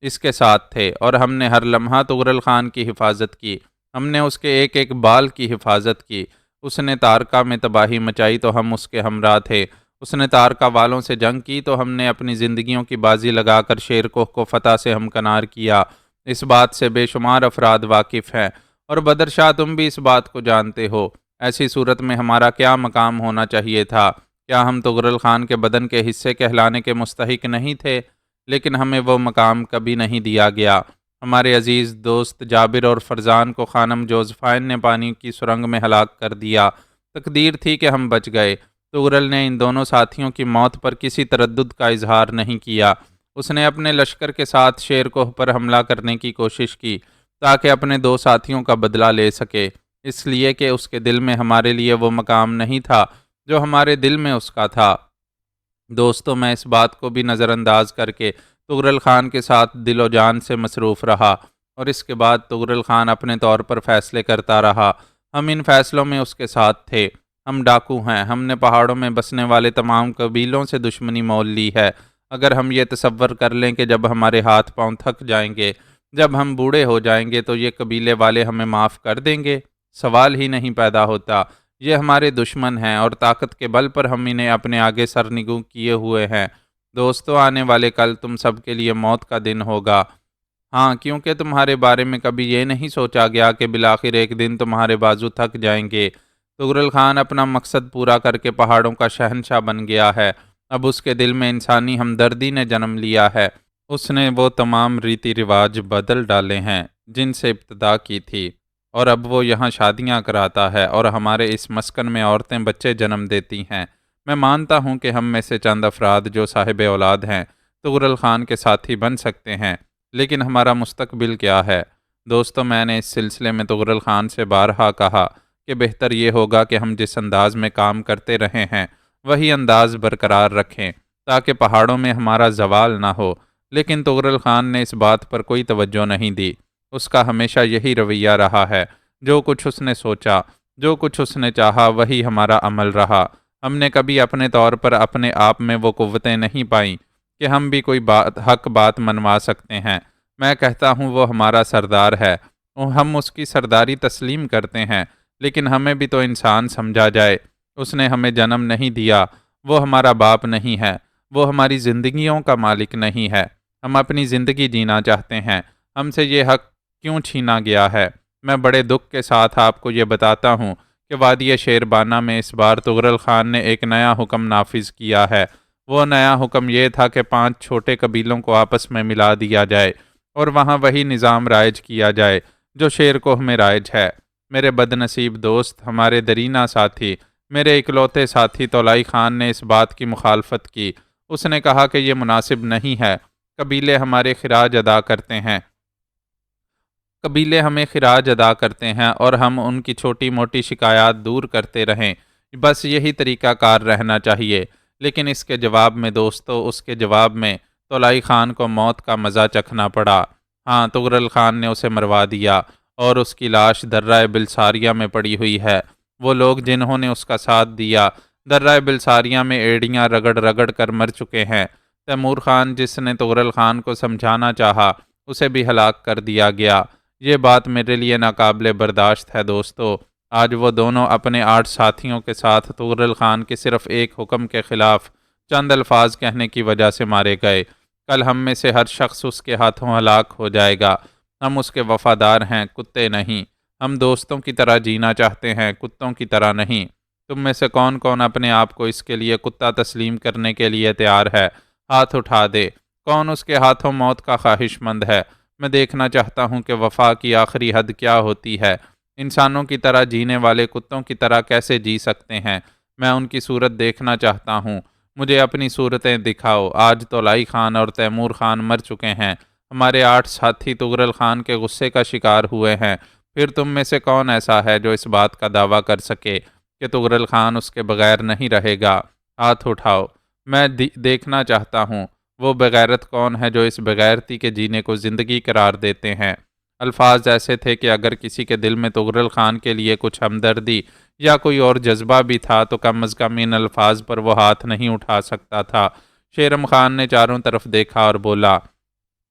اس کے ساتھ تھے، اور ہم نے ہر لمحہ تغرل خان کی حفاظت کی۔ ہم نے اس کے ایک ایک بال کی حفاظت کی۔ اس نے تارکہ میں تباہی مچائی تو ہم اس کے ہمراہ تھے۔ اس نے تارکہ والوں سے جنگ کی تو ہم نے اپنی زندگیوں کی بازی لگا کر شیر کوہ کو فتح سے ہمکنار کیا۔ اس بات سے بے شمار افراد واقف ہیں، اور بدر شاہ تم بھی اس بات کو جانتے ہو۔ ایسی صورت میں ہمارا کیا مقام ہونا چاہیے تھا؟ کیا ہم تغرل خان کے بدن کے حصے کہلانے کے مستحق نہیں تھے؟ لیکن ہمیں وہ مقام کبھی نہیں دیا گیا۔ ہمارے عزیز دوست جابر اور فرزان کو خانم جوزفائن نے پانی کی سرنگ میں ہلاک کر دیا۔ تقدیر تھی کہ ہم بچ گئے۔ تغرل نے ان دونوں ساتھیوں کی موت پر کسی تردد کا اظہار نہیں کیا۔ اس نے اپنے لشکر کے ساتھ شیر کوہ پر حملہ کرنے کی کوشش کی تاکہ اپنے دو ساتھیوں کا بدلہ لے سکے، اس لیے کہ اس کے دل میں ہمارے لیے وہ مقام نہیں تھا جو ہمارے دل میں اس کا تھا۔ دوستو، میں اس بات کو بھی نظر انداز کر کے تغرل خان کے ساتھ دل و جان سے مصروف رہا، اور اس کے بعد تغرل خان اپنے طور پر فیصلے کرتا رہا۔ ہم ان فیصلوں میں اس کے ساتھ تھے۔ ہم ڈاکو ہیں۔ ہم نے پہاڑوں میں بسنے والے تمام قبیلوں سے دشمنی مول لی ہے۔ اگر ہم یہ تصور کر لیں کہ جب ہمارے ہاتھ پاؤں تھک جائیں گے، جب ہم بوڑھے ہو جائیں گے تو یہ قبیلے والے ہمیں معاف کر دیں گے، سوال ہی نہیں پیدا ہوتا۔ یہ ہمارے دشمن ہیں، اور طاقت کے بل پر ہم انہیں اپنے آگے سرنگوں کیے ہوئے ہیں۔ دوستو، آنے والے کل تم سب کے لیے موت کا دن ہوگا۔ ہاں، کیونکہ تمہارے بارے میں کبھی یہ نہیں سوچا گیا کہ بالآخر ایک دن تمہارے بازو تھک جائیں گے۔ تغرل خان اپنا مقصد پورا کر کے پہاڑوں کا شہنشاہ بن گیا ہے۔ اب اس کے دل میں انسانی ہمدردی نے جنم لیا ہے۔ اس نے وہ تمام ریتی رواج بدل ڈالے ہیں جن سے ابتدا کی تھی، اور اب وہ یہاں شادیاں کراتا ہے اور ہمارے اس مسکن میں عورتیں بچے جنم دیتی ہیں۔ میں مانتا ہوں کہ ہم میں سے چند افراد جو صاحب اولاد ہیں تغرل خان کے ساتھی بن سکتے ہیں، لیکن ہمارا مستقبل کیا ہے؟ دوستو، میں نے اس سلسلے میں تغرل خان سے بارہا کہا کہ بہتر یہ ہوگا کہ ہم جس انداز میں کام کرتے رہے ہیں وہی انداز برقرار رکھیں تاکہ پہاڑوں میں ہمارا زوال نہ ہو، لیکن تغرل خان نے اس بات پر کوئی توجہ نہیں دی۔ اس کا ہمیشہ یہی رویہ رہا ہے۔ جو کچھ اس نے سوچا جو کچھ اس نے چاہا وہی ہمارا عمل رہا۔ ہم نے کبھی اپنے طور پر اپنے آپ میں وہ قوتیں نہیں پائیں کہ ہم بھی کوئی حق بات منوا سکتے ہیں۔ میں کہتا ہوں وہ ہمارا سردار ہے، ہم اس کی سرداری تسلیم کرتے ہیں، لیکن ہمیں بھی تو انسان سمجھا جائے۔ اس نے ہمیں جنم نہیں دیا، وہ ہمارا باپ نہیں ہے، وہ ہماری زندگیوں کا مالک نہیں ہے۔ ہم اپنی زندگی جینا چاہتے ہیں، ہم سے یہ حق کیوں چھینا گیا ہے؟ میں بڑے دکھ کے ساتھ آپ کو یہ بتاتا ہوں کہ وادی شیربانہ میں اس بار تغرل خان نے ایک نیا حکم نافذ کیا ہے۔ وہ نیا حکم یہ تھا کہ 5 چھوٹے قبیلوں کو آپس میں ملا دیا جائے اور وہاں وہی نظام رائج کیا جائے جو شیر کوہ میں رائج ہے۔ میرے بد نصیب دوست، ہمارے درینہ ساتھی، میرے اکلوتے ساتھی تولائی خان نے اس بات کی مخالفت کی۔ اس نے کہا کہ یہ مناسب نہیں ہے، قبیلے ہمارے خراج ادا کرتے ہیں، قبیلے ہمیں خراج ادا کرتے ہیں اور ہم ان کی چھوٹی موٹی شکایات دور کرتے رہیں، بس یہی طریقہ کار رہنا چاہیے۔ لیکن اس کے جواب میں دوستو، اس کے جواب میں تولائی خان کو موت کا مزہ چکھنا پڑا۔ ہاں، تغرل خان نے اسے مروا دیا اور اس کی لاش درہ بلساریہ میں پڑی ہوئی ہے۔ وہ لوگ جنہوں نے اس کا ساتھ دیا درہ بلساریہ میں ایڑیاں رگڑ رگڑ کر مر چکے ہیں۔ تیمور خان جس نے تغرل خان کو سمجھانا چاہا، اسے بھی ہلاک کر دیا گیا۔ یہ بات میرے لیے ناقابل برداشت ہے دوستو۔ آج وہ دونوں اپنے 8 ساتھیوں کے ساتھ تغرل خان کے صرف ایک حکم کے خلاف چند الفاظ کہنے کی وجہ سے مارے گئے۔ کل ہم میں سے ہر شخص اس کے ہاتھوں ہلاک ہو جائے گا۔ ہم اس کے وفادار ہیں، کتے نہیں۔ ہم دوستوں کی طرح جینا چاہتے ہیں، کتوں کی طرح نہیں۔ تم میں سے کون کون اپنے آپ کو اس کے لیے کتا تسلیم کرنے کے لیے تیار ہے؟ ہاتھ اٹھا دے۔ کون اس کے ہاتھوں موت کا خواہش مند ہے؟ میں دیکھنا چاہتا ہوں کہ وفا کی آخری حد کیا ہوتی ہے۔ انسانوں کی طرح جینے والے کتوں کی طرح کیسے جی سکتے ہیں؟ میں ان کی صورت دیکھنا چاہتا ہوں۔ مجھے اپنی صورتیں دکھاؤ۔ آج تولائی خان اور تیمور خان مر چکے ہیں، ہمارے 8 ساتھی تغرل خان کے غصے کا شکار ہوئے ہیں۔ پھر تم میں سے کون ایسا ہے جو اس بات کا دعویٰ کر سکے کہ تغرل خان اس کے بغیر نہیں رہے گا؟ ہاتھ اٹھاؤ۔ میں دیکھنا چاہتا ہوں وہ بغیرت کون ہے جو اس بغیرتی کے جینے کو زندگی قرار دیتے ہیں۔ الفاظ ایسے تھے کہ اگر کسی کے دل میں تغرل خان کے لیے کچھ ہمدردی یا کوئی اور جذبہ بھی تھا تو کم از کم ان الفاظ پر وہ ہاتھ نہیں اٹھا سکتا تھا۔ شیرم خان نے چاروں طرف دیکھا اور بولا،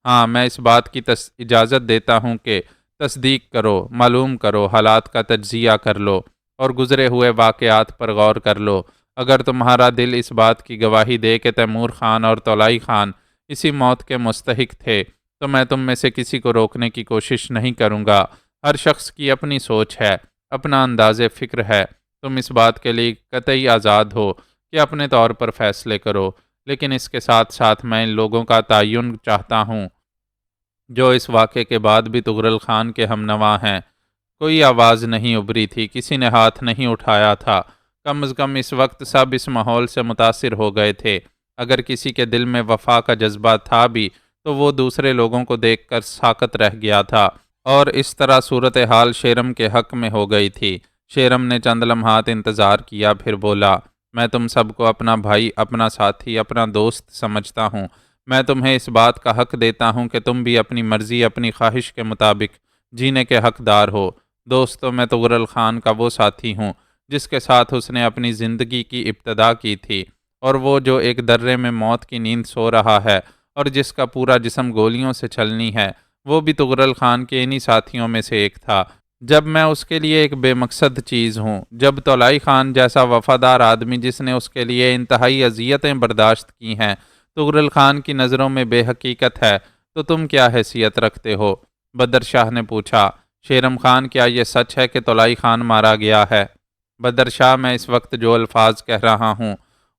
ہاں، میں اس بات کی اجازت دیتا ہوں کہ تصدیق کرو، معلوم کرو، حالات کا تجزیہ کر لو اور گزرے ہوئے واقعات پر غور کر لو۔ اگر تمہارا دل اس بات کی گواہی دے کہ تیمور خان اور تولائی خان اسی موت کے مستحق تھے تو میں تم میں سے کسی کو روکنے کی کوشش نہیں کروں گا۔ ہر شخص کی اپنی سوچ ہے، اپنا انداز فکر ہے۔ تم اس بات کے لیے قطعی آزاد ہو کہ اپنے طور پر فیصلے کرو، لیکن اس کے ساتھ ساتھ میں ان لوگوں کا تعین چاہتا ہوں جو اس واقعے کے بعد بھی تغرل خان کے ہمنوا ہیں۔ کوئی آواز نہیں ابھری تھی، کسی نے ہاتھ نہیں اٹھایا تھا۔ کم از کم اس وقت سب اس ماحول سے متاثر ہو گئے تھے۔ اگر کسی کے دل میں وفا کا جذبہ تھا بھی تو وہ دوسرے لوگوں کو دیکھ کر ساکت رہ گیا تھا، اور اس طرح صورتحال شیرم کے حق میں ہو گئی تھی۔ شیرم نے چند لمحات انتظار کیا، پھر بولا، میں تم سب کو اپنا بھائی، اپنا ساتھی، اپنا دوست سمجھتا ہوں۔ میں تمہیں اس بات کا حق دیتا ہوں کہ تم بھی اپنی مرضی، اپنی خواہش کے مطابق جینے کے حقدار ہو۔ دوستو، میں تغرل خان کا وہ ساتھی ہوں جس کے ساتھ اس نے اپنی زندگی کی ابتدا کی تھی، اور وہ جو ایک درے میں موت کی نیند سو رہا ہے اور جس کا پورا جسم گولیوں سے چھلنی ہے، وہ بھی تغرل خان کے انہی ساتھیوں میں سے ایک تھا۔ جب میں اس کے لیے ایک بے مقصد چیز ہوں، جب تولائی خان جیسا وفادار آدمی جس نے اس کے لیے انتہائی اذیتیں برداشت کی ہیں تغرل خان کی نظروں میں بے حقیقت ہے، تو تم کیا حیثیت رکھتے ہو؟ بدر شاہ نے پوچھا، شیرم خان، کیا یہ سچ ہے کہ تولائی خان مارا گیا ہے؟ بدر شاہ، میں اس وقت جو الفاظ کہہ رہا ہوں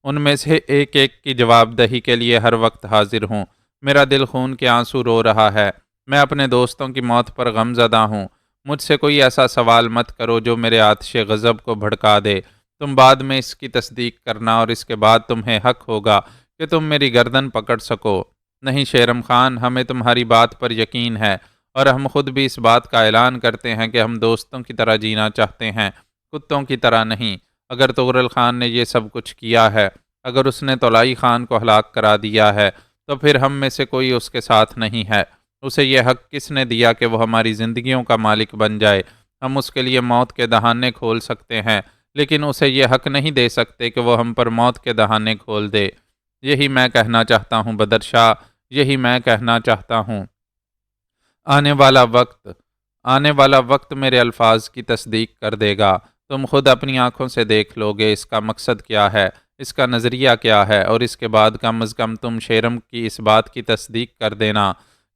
ان میں سے ایک ایک کی جواب دہی کے لیے ہر وقت حاضر ہوں۔ میرا دل خون کے آنسو رو رہا ہے، میں اپنے دوستوں کی موت پر غم زدہ ہوں۔ مجھ سے کوئی ایسا سوال مت کرو جو میرے آتش غضب کو بھڑکا دے۔ تم بعد میں اس کی تصدیق کرنا اور اس کے بعد تمہیں حق ہوگا کہ تم میری گردن پکڑ سکو۔ نہیں شیرم خان، ہمیں تمہاری بات پر یقین ہے اور ہم خود بھی اس بات کا اعلان کرتے ہیں کہ ہم دوستوں کی طرح جینا چاہتے ہیں، کتوں کی طرح نہیں۔ اگر تغرل خان نے یہ سب کچھ کیا ہے، اگر اس نے تولائی خان کو ہلاک کرا دیا ہے، تو پھر ہم میں سے کوئی اس کے ساتھ نہیں ہے۔ اسے یہ حق کس نے دیا کہ وہ ہماری زندگیوں کا مالک بن جائے، ہم اس کے لیے موت کے دہانے کھول سکتے ہیں، لیکن اسے یہ حق نہیں دے سکتے کہ وہ ہم پر موت کے دہانے کھول دے۔ یہی میں کہنا چاہتا ہوں بدر شاہ، یہی میں کہنا چاہتا ہوں۔ آنے والا وقت آنے والا وقت میرے الفاظ کی تصدیق کر دے گا۔ تم خود اپنی آنکھوں سے دیکھ لو گے اس کا مقصد کیا ہے، اس کا نظریہ کیا ہے، اور اس کے بعد کم از کم تم شیرم کی اس بات کی تصدیق کر دینا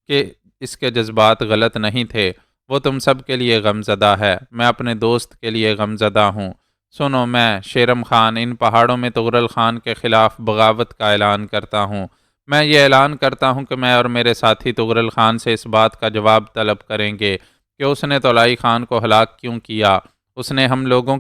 کہ اس کے جذبات غلط نہیں تھے۔ وہ تم سب کے لیے غم زدہ ہے، میں اپنے دوست کے لیے غم زدہ ہوں۔ سنو، میں شیرم خان ان پہاڑوں میں تغرل خان کے خلاف بغاوت کا اعلان کرتا ہوں۔ میں یہ اعلان کرتا ہوں کہ میں اور میرے ساتھی تغرل خان سے اس بات کا جواب طلب کریں گے کہ اس نے طلائی خان کو ہلاک کیوں کیا، اس نے ہم لوگوں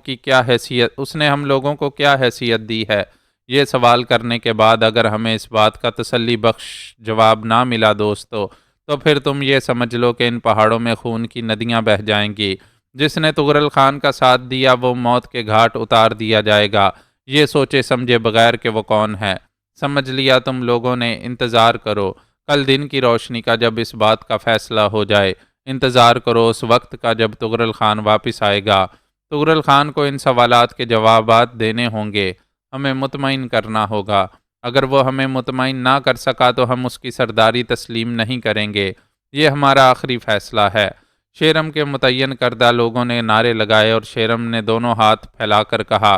کو کیا حیثیت دی ہے۔ یہ سوال کرنے کے بعد اگر ہمیں اس بات کا تسلی بخش جواب نہ ملا دوستو، تو پھر تم یہ سمجھ لو کہ ان پہاڑوں میں خون کی ندیاں بہہ جائیں گی۔ جس نے تغرل خان کا ساتھ دیا وہ موت کے گھاٹ اتار دیا جائے گا، یہ سوچے سمجھے بغیر کہ وہ کون ہے۔ سمجھ لیا تم لوگوں نے۔ انتظار کرو کل دن کی روشنی کا، جب اس بات کا فیصلہ ہو جائے۔ انتظار کرو اس وقت کا جب تغرل خان واپس آئے گا۔ تغرل خان کو ان سوالات کے جوابات دینے ہوں گے، ہمیں مطمئن کرنا ہوگا۔ اگر وہ ہمیں مطمئن نہ کر سکا تو ہم اس کی سرداری تسلیم نہیں کریں گے۔ یہ ہمارا آخری فیصلہ ہے۔ شیرم کے متعین کردہ لوگوں نے نعرے لگائے اور شیرم نے دونوں ہاتھ پھیلا کر کہا،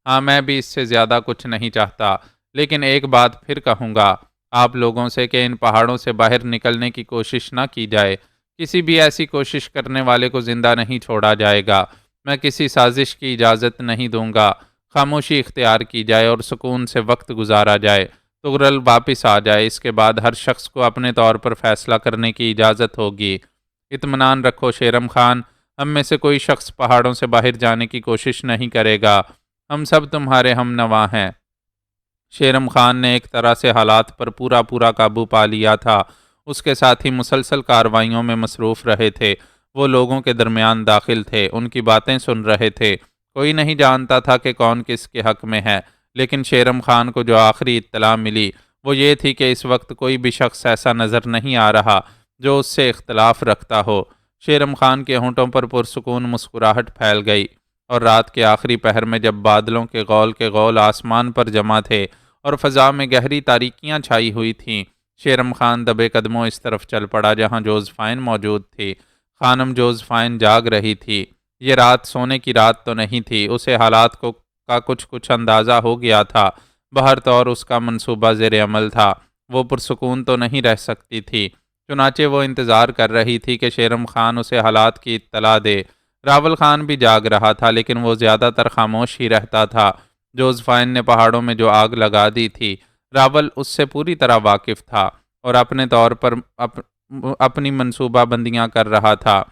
ہاں میں بھی اس سے زیادہ کچھ نہیں چاہتا، لیکن ایک بات پھر کہوں گا آپ لوگوں سے کہ ان پہاڑوں سے باہر نکلنے کی کوشش نہ کی جائے۔ کسی بھی ایسی کوشش کرنے والے کو زندہ نہیں چھوڑا جائے گا۔ میں کسی سازش کی اجازت نہیں دوں گا۔ خاموشی اختیار کی جائے اور سکون سے وقت گزارا جائے۔ تغرل واپس آ جائے، اس کے بعد ہر شخص کو اپنے طور پر فیصلہ کرنے کی اجازت ہوگی۔ اطمینان رکھو شیرم خان، ہم میں سے کوئی شخص پہاڑوں سے باہر جانے کی کوشش نہیں کرے گا۔ ہم سب تمہارے ہم نوا ہیں۔ شیرم خان نے ایک طرح سے حالات پر پورا قابو پا لیا تھا۔ اس کے ساتھی مسلسل کارروائیوں میں مصروف رہے تھے۔ وہ لوگوں کے درمیان داخل تھے، ان کی باتیں سن رہے تھے۔ کوئی نہیں جانتا تھا کہ کون کس کے حق میں ہے، لیکن شیرم خان کو جو آخری اطلاع ملی وہ یہ تھی کہ اس وقت کوئی بھی شخص ایسا نظر نہیں آ رہا جو اس سے اختلاف رکھتا ہو۔ شیرم خان کے ہونٹوں پر پرسکون مسکراہٹ پھیل گئی، اور رات کے آخری پہر میں جب بادلوں کے غول آسمان پر جمع تھے اور فضا میں گہری تاریکیاں چھائی ہوئی تھیں، شیرم خان دبے قدموں اس طرف چل پڑا جہاں جوزفائن موجود تھی۔ خانم جوزفائن جاگ رہی تھی۔ یہ رات سونے کی رات تو نہیں تھی، اسے حالات کا کچھ اندازہ ہو گیا تھا۔ بہر طور اس کا منصوبہ زیر عمل تھا۔ وہ پرسکون تو نہیں رہ سکتی تھی، چنانچہ وہ انتظار کر رہی تھی کہ شیرم خان اسے حالات کی اطلاع دے۔ راول خان بھی جاگ رہا تھا، لیکن وہ زیادہ تر خاموش ہی رہتا تھا۔ جوزفائن نے پہاڑوں میں جو آگ لگا دی تھی، راول اس سے پوری طرح واقف تھا اور اپنے طور پر اپنی منصوبہ بندیاں کر رہا تھا۔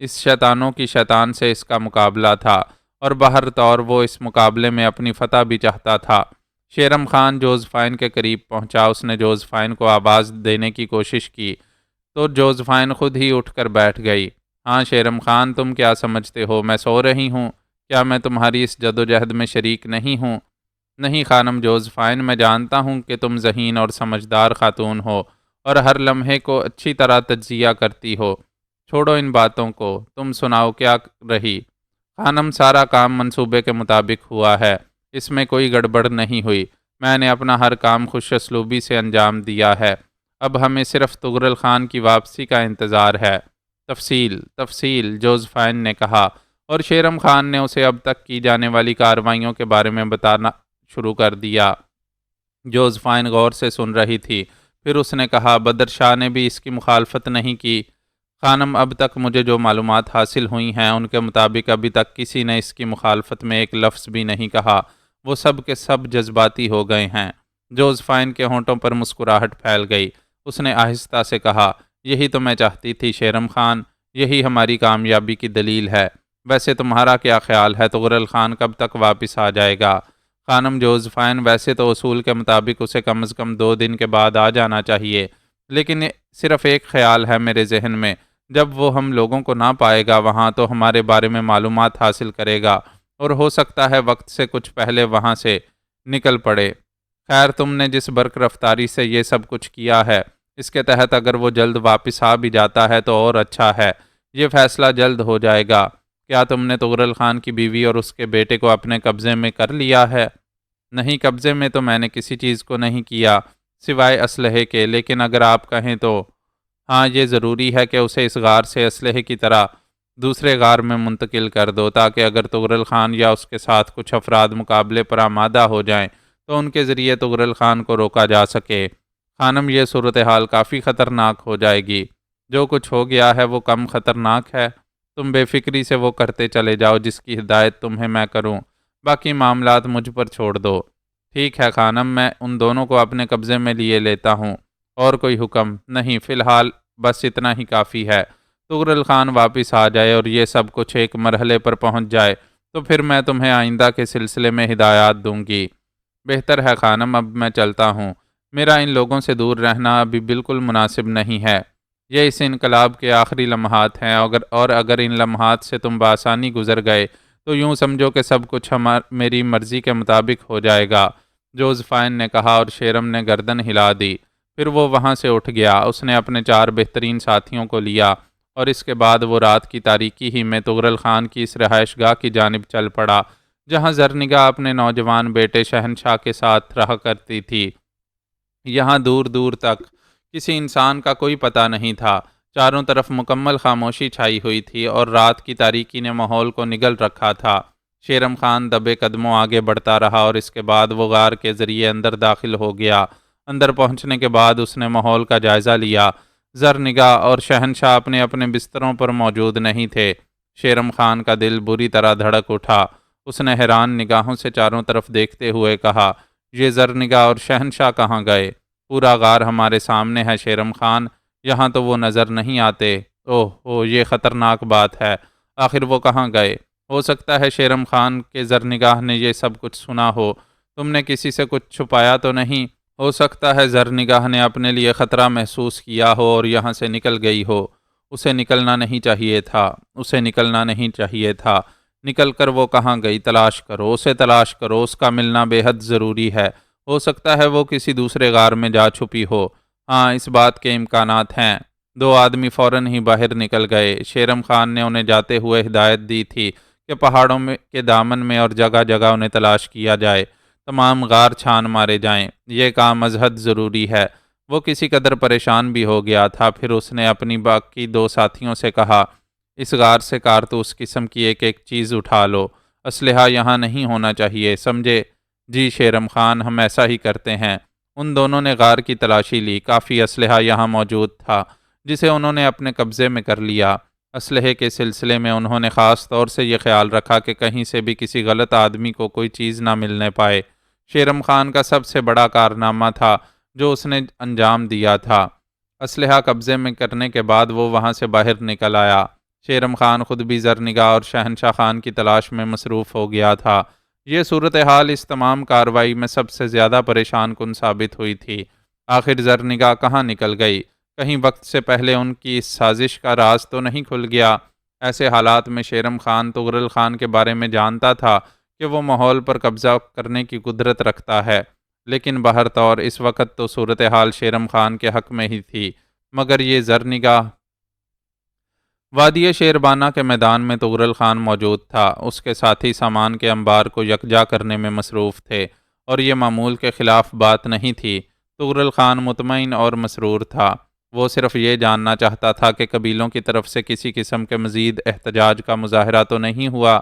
اس شیطانوں کی شیطان سے اس کا مقابلہ تھا، اور بہر طور وہ اس مقابلے میں اپنی فتح بھی چاہتا تھا۔ شیرم خان جوزفائن کے قریب پہنچا۔ اس نے جوزفائن کو آواز دینے کی کوشش کی تو جوزفائن خود ہی اٹھ کر بیٹھ گئی۔ ہاں شیرم خان، تم کیا سمجھتے ہو میں سو رہی ہوں؟ کیا میں تمہاری اس جدوجہد میں شریک نہیں ہوں؟ نہیں خانم جوزفائن، میں جانتا ہوں کہ تم ذہین اور سمجھدار خاتون ہو اور ہر لمحے کو اچھی طرح تجزیہ کرتی ہو۔ چھوڑو ان باتوں کو، تم سناؤ کیا رہی؟ خانم، سارا کام منصوبے کے مطابق ہوا ہے، اس میں کوئی گڑبڑ نہیں ہوئی۔ میں نے اپنا ہر کام خوش اسلوبی سے انجام دیا ہے۔ اب ہمیں صرف تغرل خان کی واپسی کا انتظار ہے۔ تفصیل جوزفائن نے کہا، اور شیرم خان نے اسے اب تک کی جانے والی کارروائیوں کے بارے میں بتانا شروع کر دیا۔ جوزفائن غور سے سن رہی تھی، پھر اس نے کہا، بدر شاہ نے بھی اس کی مخالفت نہیں کی؟ خانم، اب تک مجھے جو معلومات حاصل ہوئی ہیں ان کے مطابق ابھی تک کسی نے اس کی مخالفت میں ایک لفظ بھی نہیں کہا۔ وہ سب کے سب جذباتی ہو گئے ہیں۔ جوزفائن کے ہونٹوں پر مسکراہٹ پھیل گئی۔ اس نے آہستہ سے کہا، یہی تو میں چاہتی تھی شیرم خان، یہی ہماری کامیابی کی دلیل ہے۔ ویسے تمہارا کیا خیال ہے تغرل خان کب تک واپس آ جائے گا؟ خانم جوزفائن، ویسے تو اصول کے مطابق اسے کم از کم 2 دن کے بعد آ جانا چاہیے، لیکن صرف ایک خیال ہے میرے ذہن میں، جب وہ ہم لوگوں کو نہ پائے گا وہاں تو ہمارے بارے میں معلومات حاصل کرے گا، اور ہو سکتا ہے وقت سے کچھ پہلے وہاں سے نکل پڑے۔ خیر، تم نے جس برق رفتاری سے یہ سب کچھ کیا ہے، اس کے تحت اگر وہ جلد واپس آ بھی جاتا ہے تو اور اچھا ہے۔ یہ فیصلہ جلد ہو جائے گا۔ کیا تم نے تغرل خان کی بیوی اور اس کے بیٹے کو اپنے قبضے میں کر لیا ہے؟ نہیں، قبضے میں تو میں نے کسی چیز کو نہیں کیا سوائے اسلحے کے، لیکن اگر آپ کہیں تو ہاں، یہ ضروری ہے کہ اسے اس غار سے اسلحے کی طرح دوسرے غار میں منتقل کر دو، تاکہ اگر تغرل خان یا اس کے ساتھ کچھ افراد مقابلے پر آمادہ ہو جائیں تو ان کے ذریعے تغرل خان کو روکا جا سکے۔ خانم، یہ صورتحال کافی خطرناک ہو جائے گی۔ جو کچھ ہو گیا ہے وہ کم خطرناک ہے۔ تم بے فکری سے وہ کرتے چلے جاؤ جس کی ہدایت تمہیں میں کروں، باقی معاملات مجھ پر چھوڑ دو۔ ٹھیک ہے خانم، میں ان دونوں کو اپنے قبضے میں لیے لیتا ہوں۔ اور کوئی حکم؟ نہیں، فی الحال بس اتنا ہی کافی ہے۔ تغرل خان واپس آ جائے اور یہ سب کچھ ایک مرحلے پر پہنچ جائے تو پھر میں تمہیں آئندہ کے سلسلے میں ہدایات دوں گی۔ بہتر ہے خانم، اب میں چلتا ہوں۔ میرا ان لوگوں سے دور رہنا ابھی بالکل مناسب نہیں ہے۔ یہ اس انقلاب کے آخری لمحات ہیں، اور اگر ان لمحات سے تم بآسانی گزر گئے تو یوں سمجھو کہ سب کچھ میری مرضی کے مطابق ہو جائے گا۔ جوزفائن نے کہا اور شیرم نے گردن ہلا دی۔ پھر وہ وہاں سے اٹھ گیا۔ اس نے اپنے 4 بہترین ساتھیوں کو لیا اور اس کے بعد وہ رات کی تاریکی ہی میں تغرل خان کی اس رہائش گاہ کی جانب چل پڑا جہاں زرنگا اپنے نوجوان بیٹے شہنشاہ کے ساتھ رہا کرتی تھی۔ یہاں دور دور تک کسی انسان کا کوئی پتہ نہیں تھا۔ چاروں طرف مکمل خاموشی چھائی ہوئی تھی اور رات کی تاریکی نے ماحول کو نگل رکھا تھا۔ شیرم خان دبے قدموں آگے بڑھتا رہا اور اس کے بعد وہ غار کے ذریعے اندر داخل ہو گیا۔ اندر پہنچنے کے بعد اس نے ماحول کا جائزہ لیا۔ زرنگا اور شہنشاہ اپنے اپنے بستروں پر موجود نہیں تھے۔ شیرم خان کا دل بری طرح دھڑک اٹھا۔ اس نے حیران نگاہوں سے چاروں طرف دیکھتے ہوئے کہا، یہ زرنگا اور شہنشاہ کہاں گئے؟ پورا غار ہمارے سامنے ہے شیرم خان، یہاں تو وہ نظر نہیں آتے۔ اوہ یہ خطرناک بات ہے، آخر وہ کہاں گئے؟ ہو سکتا ہے شیرم خان کے زرنگاہ نے یہ سب کچھ سنا ہو۔ تم نے کسی سے کچھ چھپایا تو نہیں؟ ہو سکتا ہے زرنگاہ نے اپنے لیے خطرہ محسوس کیا ہو اور یہاں سے نکل گئی ہو۔ اسے نکلنا نہیں چاہیے تھا، اسے نکلنا نہیں چاہیے تھا۔ نکل کر وہ کہاں گئی؟ تلاش کرو، اسے تلاش کرو، اس کا ملنا بے حد ضروری ہے۔ ہو سکتا ہے وہ کسی دوسرے غار میں جا چھپی ہو۔ ہاں، اس بات کے امکانات ہیں۔ 2 آدمی فوراً ہی باہر نکل گئے۔ شیرم خان نے انہیں جاتے ہوئے ہدایت دی تھی کہ پہاڑوں کے دامن میں اور جگہ جگہ انہیں تلاش کیا جائے، تمام غار چھان مارے جائیں۔ یہ کام ازحد ضروری ہے۔ وہ کسی قدر پریشان بھی ہو گیا تھا۔ پھر اس نے اپنی باقی 2 ساتھیوں سے کہا، اس غار سے کارتوس قسم کی ایک ایک چیز اٹھا لو۔ اسلحہ یہاں نہیں ہونا چاہیے، سمجھے؟ جی شیرم خان، ہم ایسا ہی کرتے ہیں۔ ان دونوں نے غار کی تلاشی لی۔ کافی اسلحہ یہاں موجود تھا جسے انہوں نے اپنے قبضے میں کر لیا۔ اسلحے کے سلسلے میں انہوں نے خاص طور سے یہ خیال رکھا کہ کہیں سے بھی کسی غلط آدمی کو کوئی چیز نہ ملنے پائے۔ شیرم خان کا سب سے بڑا کارنامہ تھا جو اس نے انجام دیا تھا۔ اسلحہ قبضے میں کرنے کے بعد وہ وہاں سے باہر نکل آیا۔ شیرم خان خود بھی زرنگا اور شہنشاہ خان کی تلاش میں مصروف ہو گیا تھا۔ یہ صورتحال اس تمام کارروائی میں سب سے زیادہ پریشان کن ثابت ہوئی تھی۔ آخر زرنگا کہاں نکل گئی؟ کہیں وقت سے پہلے ان کی اس سازش کا راز تو نہیں کھل گیا؟ ایسے حالات میں شیرم خان تغرل خان کے بارے میں جانتا تھا کہ وہ ماحول پر قبضہ کرنے کی قدرت رکھتا ہے، لیکن بہر طور اس وقت تو صورتحال شیرم خان کے حق میں ہی تھی۔ مگر یہ زرنگا؟ وادی شیربانہ کے میدان میں تغرل خان موجود تھا۔ اس کے ساتھی سامان کے انبار کو یکجا کرنے میں مصروف تھے اور یہ معمول کے خلاف بات نہیں تھی۔ تغرل خان مطمئن اور مسرور تھا۔ وہ صرف یہ جاننا چاہتا تھا کہ قبیلوں کی طرف سے کسی قسم کے مزید احتجاج کا مظاہرہ تو نہیں ہوا۔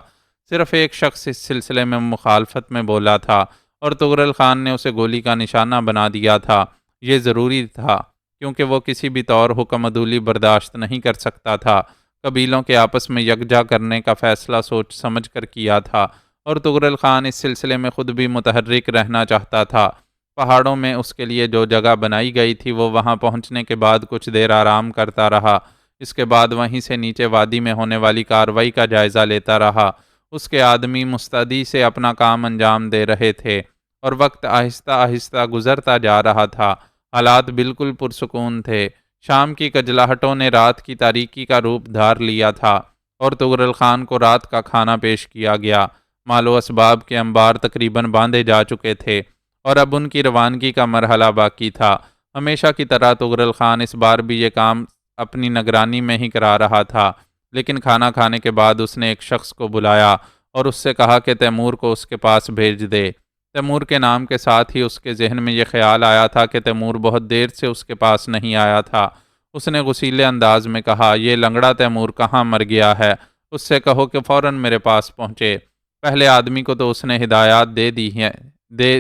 صرف ایک شخص اس سلسلے میں مخالفت میں بولا تھا اور تغرل خان نے اسے گولی کا نشانہ بنا دیا تھا۔ یہ ضروری تھا کیونکہ وہ کسی بھی طور حکم عدولی برداشت نہیں کر سکتا تھا۔ قبیلوں کے آپس میں یکجا کرنے کا فیصلہ سوچ سمجھ کر کیا تھا اور تغرل خان اس سلسلے میں خود بھی متحرک رہنا چاہتا تھا۔ پہاڑوں میں اس کے لیے جو جگہ بنائی گئی تھی وہ وہاں پہنچنے کے بعد کچھ دیر آرام کرتا رہا۔ اس کے بعد وہیں سے نیچے وادی میں ہونے والی کارروائی کا جائزہ لیتا رہا۔ اس کے آدمی مستعدی سے اپنا کام انجام دے رہے تھے اور وقت آہستہ آہستہ گزرتا جا رہا تھا۔ حالات بالکل پرسکون تھے۔ شام کی کجلاہٹوں نے رات کی تاریکی کا روپ دھار لیا تھا اور تغرل خان کو رات کا کھانا پیش کیا گیا۔ مال و اسباب کے انبار تقریباً باندھے جا چکے تھے اور اب ان کی روانگی کا مرحلہ باقی تھا۔ ہمیشہ کی طرح تغرل خان اس بار بھی یہ کام اپنی نگرانی میں ہی کرا رہا تھا، لیکن کھانا کھانے کے بعد اس نے ایک شخص کو بلایا اور اس سے کہا کہ تیمور کو اس کے پاس بھیج دے۔ تیمور کے نام کے ساتھ ہی اس کے ذہن میں یہ خیال آیا تھا کہ تیمور بہت دیر سے اس کے پاس نہیں آیا تھا۔ اس نے غصیلے انداز میں کہا، یہ لنگڑا تیمور کہاں مر گیا ہے؟ اس سے کہو کہ فوراً میرے پاس پہنچے۔ پہلے آدمی کو تو اس نے ہدایات دے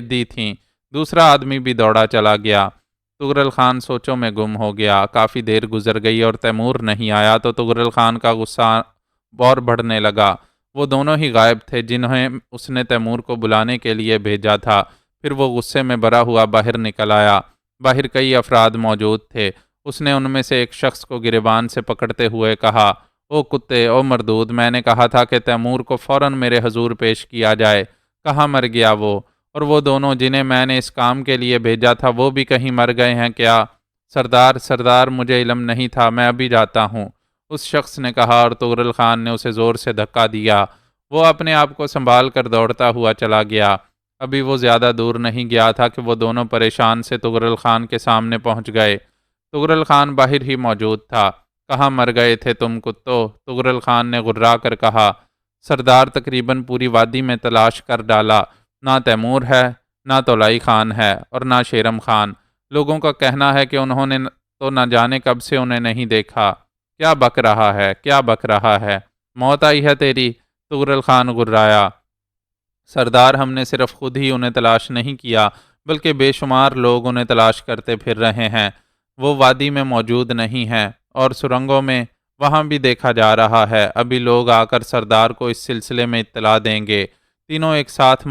دی تھیں، دوسرا آدمی بھی دوڑا چلا گیا۔ تغرل خان سوچوں میں گم ہو گیا۔ کافی دیر گزر گئی اور تیمور نہیں آیا تو تغرل خان کا غصہ اور بڑھنے لگا۔ وہ دونوں ہی غائب تھے جنہیں اس نے تیمور کو بلانے کے لیے بھیجا تھا۔ پھر وہ غصے میں بھرا ہوا باہر نکل آیا۔ باہر کئی افراد موجود تھے۔ اس نے ان میں سے ایک شخص کو گریبان سے پکڑتے ہوئے کہا، او کتے، او مردود، میں نے کہا تھا کہ تیمور کو فوراً میرے حضور پیش کیا جائے، کہاں مر گیا وہ؟ اور وہ دونوں جنہیں میں نے اس کام کے لیے بھیجا تھا وہ بھی کہیں مر گئے ہیں کیا؟ سردار، مجھے علم نہیں تھا، میں ابھی جاتا ہوں، اس شخص نے کہا، اور تغرل خان نے اسے زور سے دھکا دیا۔ وہ اپنے آپ کو سنبھال کر دوڑتا ہوا چلا گیا۔ ابھی وہ زیادہ دور نہیں گیا تھا کہ وہ دونوں پریشان سے تغرل خان کے سامنے پہنچ گئے۔ تغرل خان باہر ہی موجود تھا۔ کہاں مر گئے تھے تم کتو؟ تغرل خان نے غرا کر کہا۔ سردار، تقریباً پوری وادی میں تلاش کر ڈالا، نہ تیمور ہے، نہ تولائی خان ہے، اور نہ شیرم خان۔ لوگوں کا کہنا ہے کہ انہوں نے تو نہ جانے کب سے انہیں نہیں دیکھا۔ کیا بک رہا ہے؟ موت آئی ہے تیری؟ تغرل خان غرایا۔ سردار، ہم نے صرف خود ہی انہیں تلاش نہیں کیا بلکہ بے شمار لوگ انہیں تلاش کرتے پھر رہے ہیں۔ وہ وادی میں موجود نہیں ہیں اور سرنگوں میں وہاں بھی دیکھا جا رہا ہے۔ ابھی لوگ آ کر سردار کو اس سلسلے میں اطلاع دیں گے۔ تینوں ایک ساتھ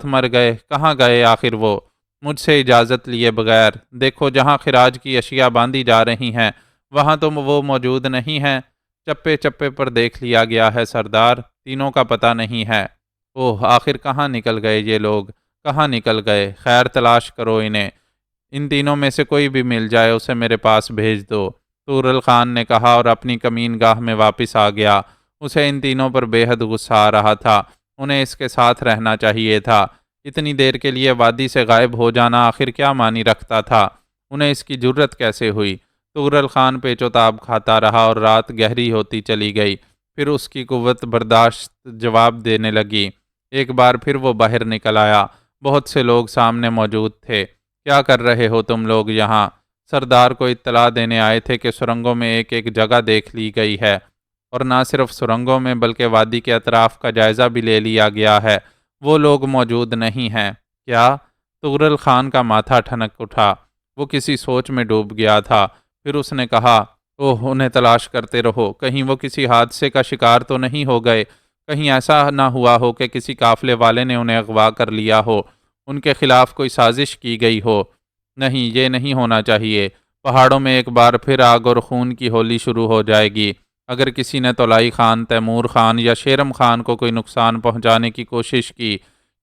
مر گئے، کہاں گئے آخر وہ؟ مجھ سے اجازت لیے بغیر۔ دیکھو، جہاں خراج کی اشیاء باندھی جا رہی ہیں وہاں تو وہ موجود نہیں ہیں۔ چپے چپے پر دیکھ لیا گیا ہے سردار، تینوں کا پتہ نہیں ہے۔ اوہ، آخر کہاں نکل گئے یہ لوگ؟ کہاں نکل گئے؟ خیر، تلاش کرو انہیں۔ ان تینوں میں سے کوئی بھی مل جائے اسے میرے پاس بھیج دو، تغرل خان نے کہا اور اپنی کمین گاہ میں واپس آ گیا۔ اسے ان تینوں پر بے حد غصہ آ رہا تھا۔ انہیں اس کے ساتھ رہنا چاہیے تھا۔ اتنی دیر کے لیے وادی سے غائب ہو جانا آخر کیا معنی رکھتا تھا؟ انہیں اس کی جرت کیسے ہوئی؟ تغرل خان پیچ و تاب کھاتا رہا اور رات گہری ہوتی چلی گئی۔ پھر اس کی قوت برداشت جواب دینے لگی۔ ایک بار پھر وہ باہر نکل آیا۔ بہت سے لوگ سامنے موجود تھے۔ کیا کر رہے ہو تم لوگ یہاں؟ سردار کو اطلاع دینے آئے تھے کہ سرنگوں میں ایک جگہ دیکھ لی گئی ہے، اور نہ صرف سرنگوں میں بلکہ وادی کے اطراف کا جائزہ بھی لے لیا گیا ہے۔ وہ لوگ موجود نہیں ہیں۔ کیا؟ تغرل خان کا ماتھا ٹھنک اٹھا۔ وہ کسی سوچ میں ڈوب گیا تھا۔ پھر اس نے کہا، اوہ، انہیں تلاش کرتے رہو، کہیں وہ کسی حادثے کا شکار تو نہیں ہو گئے، کہیں ایسا نہ ہوا ہو کہ کسی قافلے والے نے انہیں اغوا کر لیا ہو، ان کے خلاف کوئی سازش کی گئی ہو۔ نہیں، یہ نہیں ہونا چاہیے۔ پہاڑوں میں ایک بار پھر آگ اور خون کی ہولی شروع ہو جائے گی۔ اگر کسی نے تولائی خان، تیمور خان یا شیرم خان کو کوئی نقصان پہنچانے کی کوشش کی،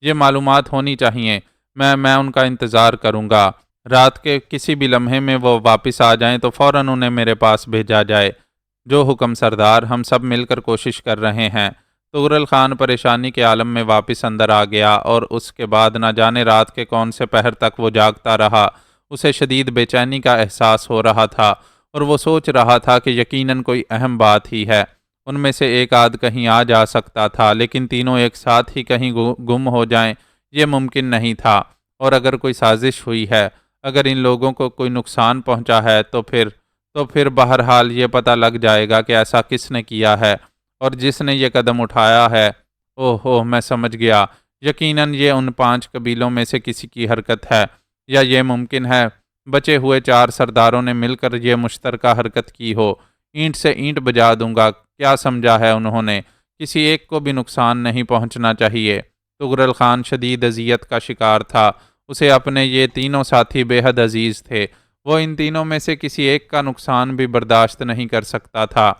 یہ معلومات ہونی چاہیے۔ میں ان کا انتظار کروں گا۔ رات کے کسی بھی لمحے میں وہ واپس آ جائیں تو فوراً انہیں میرے پاس بھیجا جائے۔ جو حکم سردار، ہم سب مل کر کوشش کر رہے ہیں۔ تغرل خان پریشانی کے عالم میں واپس اندر آ گیا اور اس کے بعد نہ جانے رات کے کون سے پہر تک وہ جاگتا رہا۔ اسے شدید بے چینی کا احساس ہو رہا تھا اور وہ سوچ رہا تھا کہ یقیناً کوئی اہم بات ہی ہے۔ ان میں سے ایک آدھ کہیں آ جا سکتا تھا، لیکن تینوں ایک ساتھ ہی کہیں گم ہو جائیں یہ ممکن نہیں تھا۔ اور اگر کوئی سازش ہوئی ہے، اگر ان لوگوں کو کوئی نقصان پہنچا ہے تو پھر بہرحال یہ پتہ لگ جائے گا کہ ایسا کس نے کیا ہے اور جس نے یہ قدم اٹھایا ہے۔ اوہ، میں سمجھ گیا، یقیناً یہ ان 5 قبیلوں میں سے کسی کی حرکت ہے، یا یہ ممکن ہے بچے ہوئے 4 سرداروں نے مل کر یہ مشترکہ حرکت کی ہو۔ اینٹ سے اینٹ بجا دوں گا، کیا سمجھا ہے انہوں نے؟ کسی ایک کو بھی نقصان نہیں پہنچنا چاہیے۔ تغرل خان شدید اذیت کا شکار تھا۔ اسے اپنے یہ تینوں ساتھی بے حد عزیز تھے۔ وہ ان تینوں میں سے کسی ایک کا نقصان بھی برداشت نہیں کر سکتا تھا۔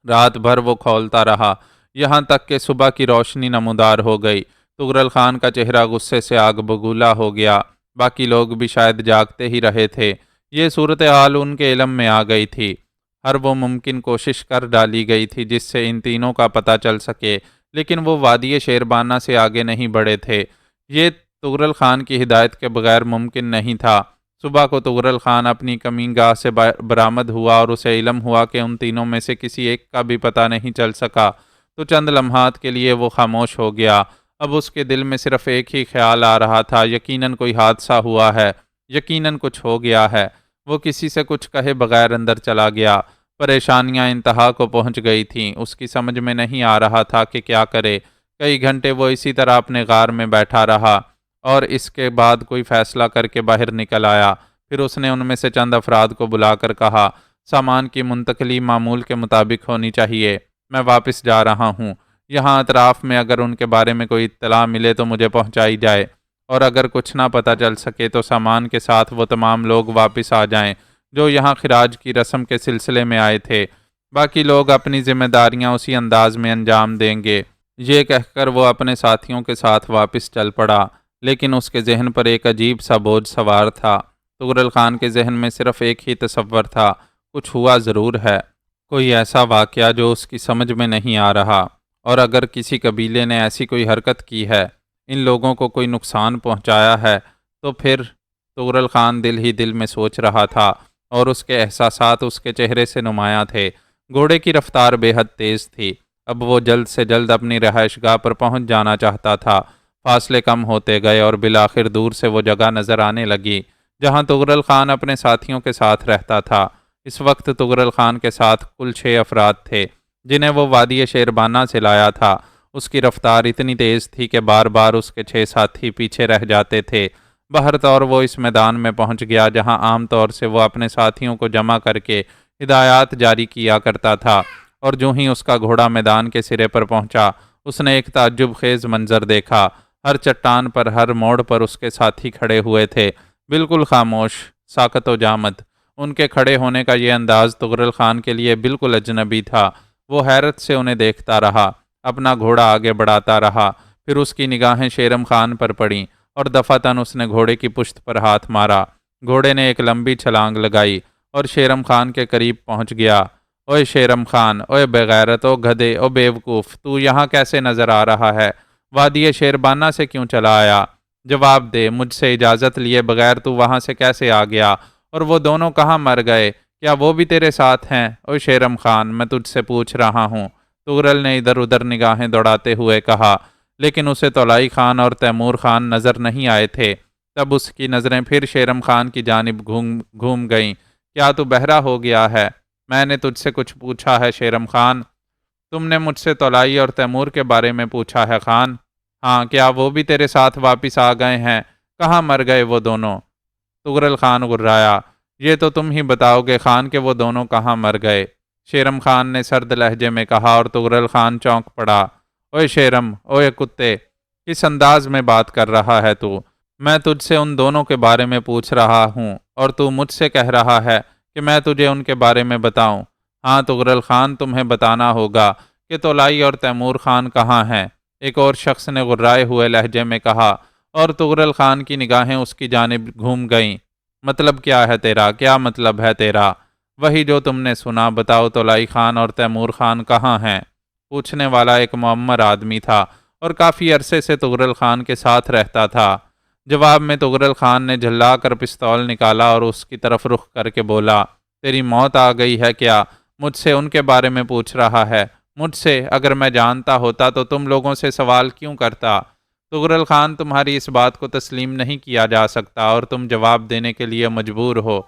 رات بھر وہ کھولتا رہا، یہاں تک کہ صبح کی روشنی نمودار ہو گئی۔ تغرل خان کا چہرہ غصے سے آگ بگولا ہو گیا۔ باقی لوگ بھی شاید جاگتے ہی رہے تھے۔ یہ صورتحال ان کے علم میں آ گئی تھی۔ ہر وہ ممکن کوشش کر ڈالی گئی تھی جس سے ان تینوں کا پتہ چل سکے، لیکن وہ وادی شیربانہ سے آگے نہیں بڑھے تھے۔ یہ تغرل خان کی ہدایت کے بغیر ممکن نہیں تھا۔ صبح کو تغرل خان اپنی کمین گاہ سے برآمد ہوا اور اسے علم ہوا کہ ان تینوں میں سے کسی ایک کا بھی پتہ نہیں چل سکا، تو چند لمحات کے لیے وہ خاموش ہو گیا۔ اب اس کے دل میں صرف ایک ہی خیال آ رہا تھا، یقیناً کوئی حادثہ ہوا ہے، یقیناً کچھ ہو گیا ہے۔ وہ کسی سے کچھ کہے بغیر اندر چلا گیا۔ پریشانیاں انتہا کو پہنچ گئی تھیں، اس کی سمجھ میں نہیں آ رہا تھا کہ کیا کرے۔ کئی گھنٹے وہ اسی طرح اپنے غار میں بیٹھا رہا اور اس کے بعد کوئی فیصلہ کر کے باہر نکل آیا۔ پھر اس نے ان میں سے چند افراد کو بلا کر کہا، سامان کی منتقلی معمول کے مطابق ہونی چاہیے، میں واپس جا رہا ہوں۔ یہاں اطراف میں اگر ان کے بارے میں کوئی اطلاع ملے تو مجھے پہنچائی جائے، اور اگر کچھ نہ پتہ چل سکے تو سامان کے ساتھ وہ تمام لوگ واپس آ جائیں جو یہاں خراج کی رسم کے سلسلے میں آئے تھے۔ باقی لوگ اپنی ذمہ داریاں اسی انداز میں انجام دیں گے۔ یہ کہہ کر وہ اپنے ساتھیوں کے ساتھ واپس چل پڑا، لیکن اس کے ذہن پر ایک عجیب سا بوجھ سوار تھا۔ تغرل خان کے ذہن میں صرف ایک ہی تصور تھا، کچھ ہوا ضرور ہے، کوئی ایسا واقعہ جو اس کی سمجھ میں نہیں آ رہا، اور اگر کسی قبیلے نے ایسی کوئی حرکت کی ہے، ان لوگوں کو کوئی نقصان پہنچایا ہے، تو پھر تغرل خان دل ہی دل میں سوچ رہا تھا، اور اس کے احساسات اس کے چہرے سے نمایاں تھے۔ گھوڑے کی رفتار بے حد تیز تھی، اب وہ جلد سے جلد اپنی رہائش گاہ پر پہنچ جانا چاہتا تھا۔ فاصلے کم ہوتے گئے اور بالآخر دور سے وہ جگہ نظر آنے لگی جہاں تغرل خان اپنے ساتھیوں کے ساتھ رہتا تھا۔ اس وقت تغرل خان کے ساتھ کل 6 افراد تھے جنہیں وہ وادی شیربانہ سے لایا تھا۔ اس کی رفتار اتنی تیز تھی کہ بار بار اس کے 6 ساتھی پیچھے رہ جاتے تھے۔ بہرطور وہ اس میدان میں پہنچ گیا جہاں عام طور سے وہ اپنے ساتھیوں کو جمع کر کے ہدایات جاری کیا کرتا تھا، اور جو ہی اس کا گھوڑا میدان کے سرے پر پہنچا، اس نے ایک تعجب خیز منظر دیکھا۔ ہر چٹان پر، ہر موڑ پر اس کے ساتھی کھڑے ہوئے تھے، بالکل خاموش، ساکت و جامد۔ ان کے کھڑے ہونے کا یہ انداز تغرل خان کے لیے بالکل اجنبی تھا۔ وہ حیرت سے انہیں دیکھتا رہا، اپنا گھوڑا آگے بڑھاتا رہا۔ پھر اس کی نگاہیں شیرم خان پر پڑیں اور دفعتاً اس نے گھوڑے کی پشت پر ہاتھ مارا۔ گھوڑے نے ایک لمبی چھلانگ لگائی اور شیرم خان کے قریب پہنچ گیا۔ اوئے شیرم خان، اوئے بغیرت، او گدھے، او بیوقوف، تو یہاں کیسے نظر آ رہا ہے؟ وادی شیربانہ سے کیوں چلا آیا؟ جواب دے، مجھ سے اجازت لیے بغیر تو وہاں سے کیسے آ گیا؟ اور وہ دونوں کہاں مر گئے؟ کیا وہ بھی تیرے ساتھ ہیں؟ اوئے شیرم خان، میں تجھ سے پوچھ رہا ہوں۔ تغرل نے ادھر ادھر نگاہیں دوڑاتے ہوئے کہا، لیکن اسے تولائی خان اور تیمور خان نظر نہیں آئے تھے۔ تب اس کی نظریں پھر شیرم خان کی جانب گھوم گئیں۔ کیا تو بہرا ہو گیا ہے؟ میں نے تجھ سے کچھ پوچھا ہے شیرم خان؟ تم نے مجھ سے تولائی اور تیمور کے بارے میں پوچھا ہے خان؟ ہاں، کیا وہ بھی تیرے ساتھ واپس آ گئے ہیں؟ کہاں مر گئے وہ دونوں؟ تغرل خان غرایا، یہ تو تم ہی بتاؤ گے خان کہ وہ دونوں کہاں مر گئے؟ شیرم خان نے سرد لہجے میں کہا، اور تغرل خان چونک پڑا۔ اوئے شیرم، اوئے کتے، کس انداز میں بات کر رہا ہے تو؟ میں تجھ سے ان دونوں کے بارے میں پوچھ رہا ہوں اور تو مجھ سے کہہ رہا ہے کہ میں تجھے ان کے بارے میں بتاؤں؟ ہاں تغرل خان، تمہیں بتانا ہوگا کہ تولائی اور تیمور خان کہاں ہیں، ایک اور شخص نے غرائے ہوئے لہجے میں کہا، اور تغرل خان کی نگاہیں اس کی جانب گھوم گئیں۔ مطلب کیا ہے تیرا؟ کیا مطلب ہے تیرا؟ وہی جو تم نے سنا، بتاؤ تولائی خان اور تیمور خان کہاں ہیں؟ پوچھنے والا ایک معمر آدمی تھا اور کافی عرصے سے تغرل خان کے ساتھ رہتا تھا۔ جواب میں تغرل خان نے جھلا کر پستول نکالا اور اس کی طرف رخ کر کے بولا، تیری موت آ گئی ہے کیا؟ مجھ سے ان کے بارے میں پوچھ رہا ہے؟ مجھ سے؟ اگر میں جانتا ہوتا تو تم لوگوں سے سوال کیوں کرتا؟ تغرل خان، تمہاری اس بات کو تسلیم نہیں کیا جا سکتا اور تم جواب دینے کے لیے مجبور ہو۔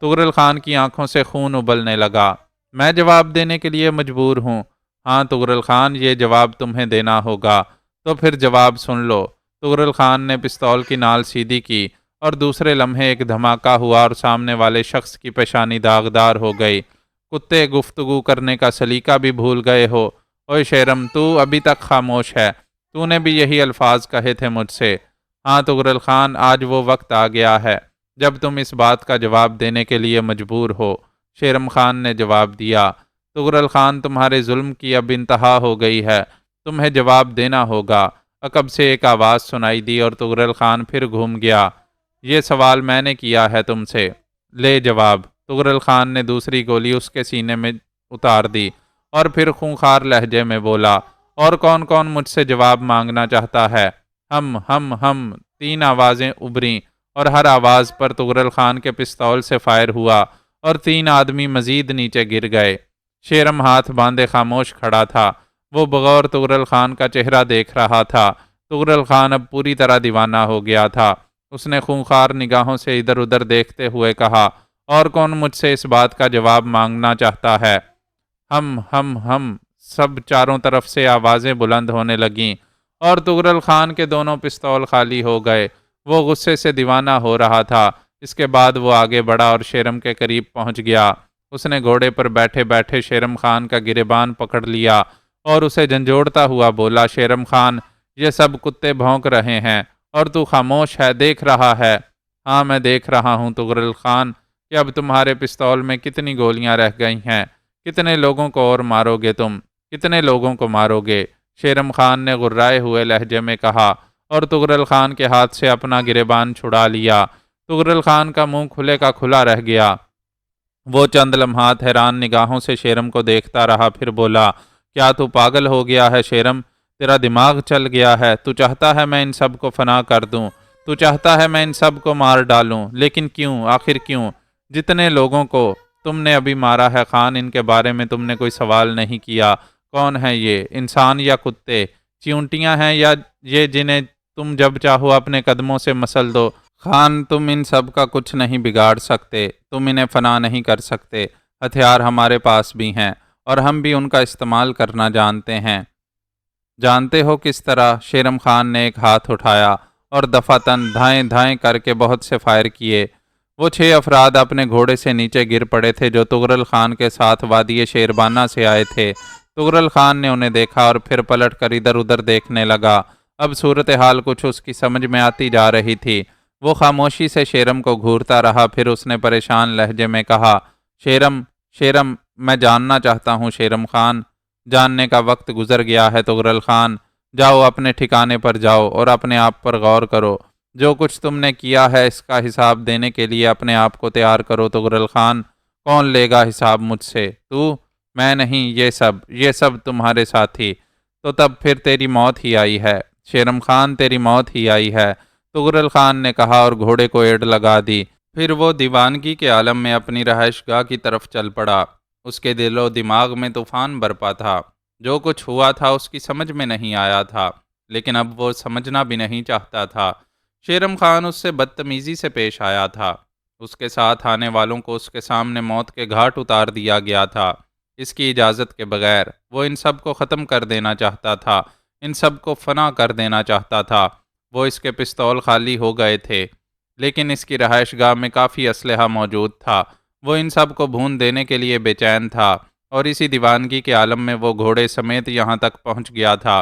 تغرل خان کی آنکھوں سے خون ابلنے لگا۔ میں جواب دینے کے لیے مجبور ہوں؟ ہاں تغرل خان، یہ جواب تمہیں دینا ہوگا، تو پھر جواب سن لو۔ تغرل خان نے پستول کی نال سیدھی کی اور دوسرے لمحے ایک دھماکہ ہوا اور سامنے والے شخص کی پیشانی داغدار ہو گئی۔ کتے، گفتگو کرنے کا سلیقہ بھی بھول گئے ہو؟ اوئے شیرم، تو ابھی تک خاموش ہے، تو نے بھی یہی الفاظ کہے تھے مجھ سے۔ ہاں تغرل خان، آج وہ وقت آ گیا ہے جب تم اس بات کا جواب دینے کے لیے مجبور ہو۔ شیرم خان نے جواب دیا، تغرل خان، تمہارے ظلم کی اب انتہا ہو گئی ہے، تمہیں جواب دینا ہوگا۔ عقب سے ایک آواز سنائی دی اور تغرل خان پھر گھوم گیا۔ یہ سوال میں نے کیا ہے تم سے، لے جواب۔ تغرل خان نے دوسری گولی اس کے سینے میں اتار دی اور پھر خونخوار لہجے میں بولا، اور کون کون مجھ سے جواب مانگنا چاہتا ہے؟ ہم 3 آوازیں ابھریں اور ہر آواز پر تغرل خان کے پستول سے فائر ہوا اور 3 آدمی مزید نیچے گر گئے۔ شیرم ہاتھ باندھے خاموش کھڑا تھا، وہ بغور تغرل خان کا چہرہ دیکھ رہا تھا۔ تغرل خان اب پوری طرح دیوانہ ہو گیا تھا۔ اس نے خونخوار نگاہوں سے ادھر ادھر دیکھتے ہوئے کہا، اور کون مجھ سے اس بات کا جواب مانگنا چاہتا ہے؟ ہم سب چاروں طرف سے آوازیں بلند ہونے لگیں اور تغرل خان کے دونوں پستول خالی ہو گئے۔ وہ غصے سے دیوانہ ہو رہا تھا۔ اس کے بعد وہ آگے بڑھا اور شیرم کے قریب پہنچ گیا۔ اس نے گھوڑے پر بیٹھے بیٹھے شیرم خان کا گریبان پکڑ لیا اور اسے جھنجھوڑتا ہوا بولا، شیرم خان، یہ سب کتے بھونک رہے ہیں اور تو خاموش ہے، دیکھ رہا ہے۔ ہاں میں دیکھ رہا ہوں تغرل خان کہ اب تمہارے پستول میں کتنی گولیاں رہ گئی ہیں، کتنے لوگوں کو اور مارو گے تم، کتنے لوگوں کو مارو گے؟ شیرم خان نے غرائے ہوئے لہجے میں کہا اور تغرل خان کے ہاتھ سے اپنا گریبان چھڑا لیا۔ تغرل خان کا منہ کھلے کا کھلا رہ گیا۔ وہ چند لمحات حیران نگاہوں سے شیرم کو دیکھتا رہا، پھر بولا، کیا تو پاگل ہو گیا ہے شیرم؟ تیرا دماغ چل گیا ہے؟ تو چاہتا ہے میں ان سب کو فنا کر دوں؟ تو چاہتا ہے میں ان سب کو مار ڈالوں؟ لیکن کیوں؟ آخر کیوں؟ جتنے لوگوں کو تم نے ابھی مارا ہے خان، ان کے بارے میں تم نے کوئی سوال نہیں کیا۔ کون ہے یہ؟ انسان یا کتے؟ چیونٹیاں ہیں یا یہ جنہیں تم جب چاہو اپنے قدموں سے مسل دو؟ خان، تم ان سب کا کچھ نہیں بگاڑ سکتے، تم انہیں فنا نہیں کر سکتے۔ ہتھیار ہمارے پاس بھی ہیں اور ہم بھی ان کا استعمال کرنا جانتے ہیں۔ جانتے ہو کس طرح؟ شیرم خان نے ایک ہاتھ اٹھایا اور دفعتاً دھائیں دھائیں کر کے بہت سے فائر کیے۔ وہ 6 افراد اپنے گھوڑے سے نیچے گر پڑے تھے جو تغرل خان کے ساتھ وادی شیربانہ سے آئے تھے۔ تغرل خان نے انہیں دیکھا اور پھر پلٹ کر ادھر ادھر دیکھنے لگا۔ اب صورتحال کچھ اس کی سمجھ میں آتی جا رہی تھی۔ وہ خاموشی سے شیرم کو گھورتا رہا، پھر اس نے پریشان لہجے میں کہا، شیرم، میں جاننا چاہتا ہوں شیرم خان۔ جاننے کا وقت گزر گیا ہے تغرل خان، جاؤ اپنے ٹھکانے پر جاؤ اور اپنے آپ پر غور کرو۔ جو کچھ تم نے کیا ہے اس کا حساب دینے کے لیے اپنے آپ کو تیار کرو تغرل خان۔ کون لے گا حساب مجھ سے؟ تو؟ میں نہیں، یہ سب تمہارے ساتھی۔ تو تب پھر تیری موت ہی آئی ہے شیرم خان، تیری موت ہی آئی ہے، تغرل خان نے کہا اور گھوڑے کو ایڑ لگا دی۔ پھر وہ دیوانگی کے عالم میں اپنی رہائش گاہ کی طرف چل پڑا۔ اس کے دل و دماغ میں طوفان برپا تھا۔ جو کچھ ہوا تھا اس کی سمجھ میں نہیں آیا تھا، لیکن اب وہ سمجھنا بھی نہیں چاہتا تھا۔ شیرم خان اس سے بدتمیزی سے پیش آیا تھا۔ اس کے ساتھ آنے والوں کو اس کے سامنے موت کے گھاٹ اتار دیا گیا تھا، اس کی اجازت کے بغیر۔ وہ ان سب کو ختم کر دینا چاہتا تھا، ان سب کو فنا کر دینا چاہتا تھا۔ وہ اس کے پستول خالی ہو گئے تھے، لیکن اس کی رہائش گاہ میں کافی اسلحہ موجود تھا۔ وہ ان سب کو بھون دینے کے لیے بے چین تھا، اور اسی دیوانگی کے عالم میں وہ گھوڑے سمیت یہاں تک پہنچ گیا تھا۔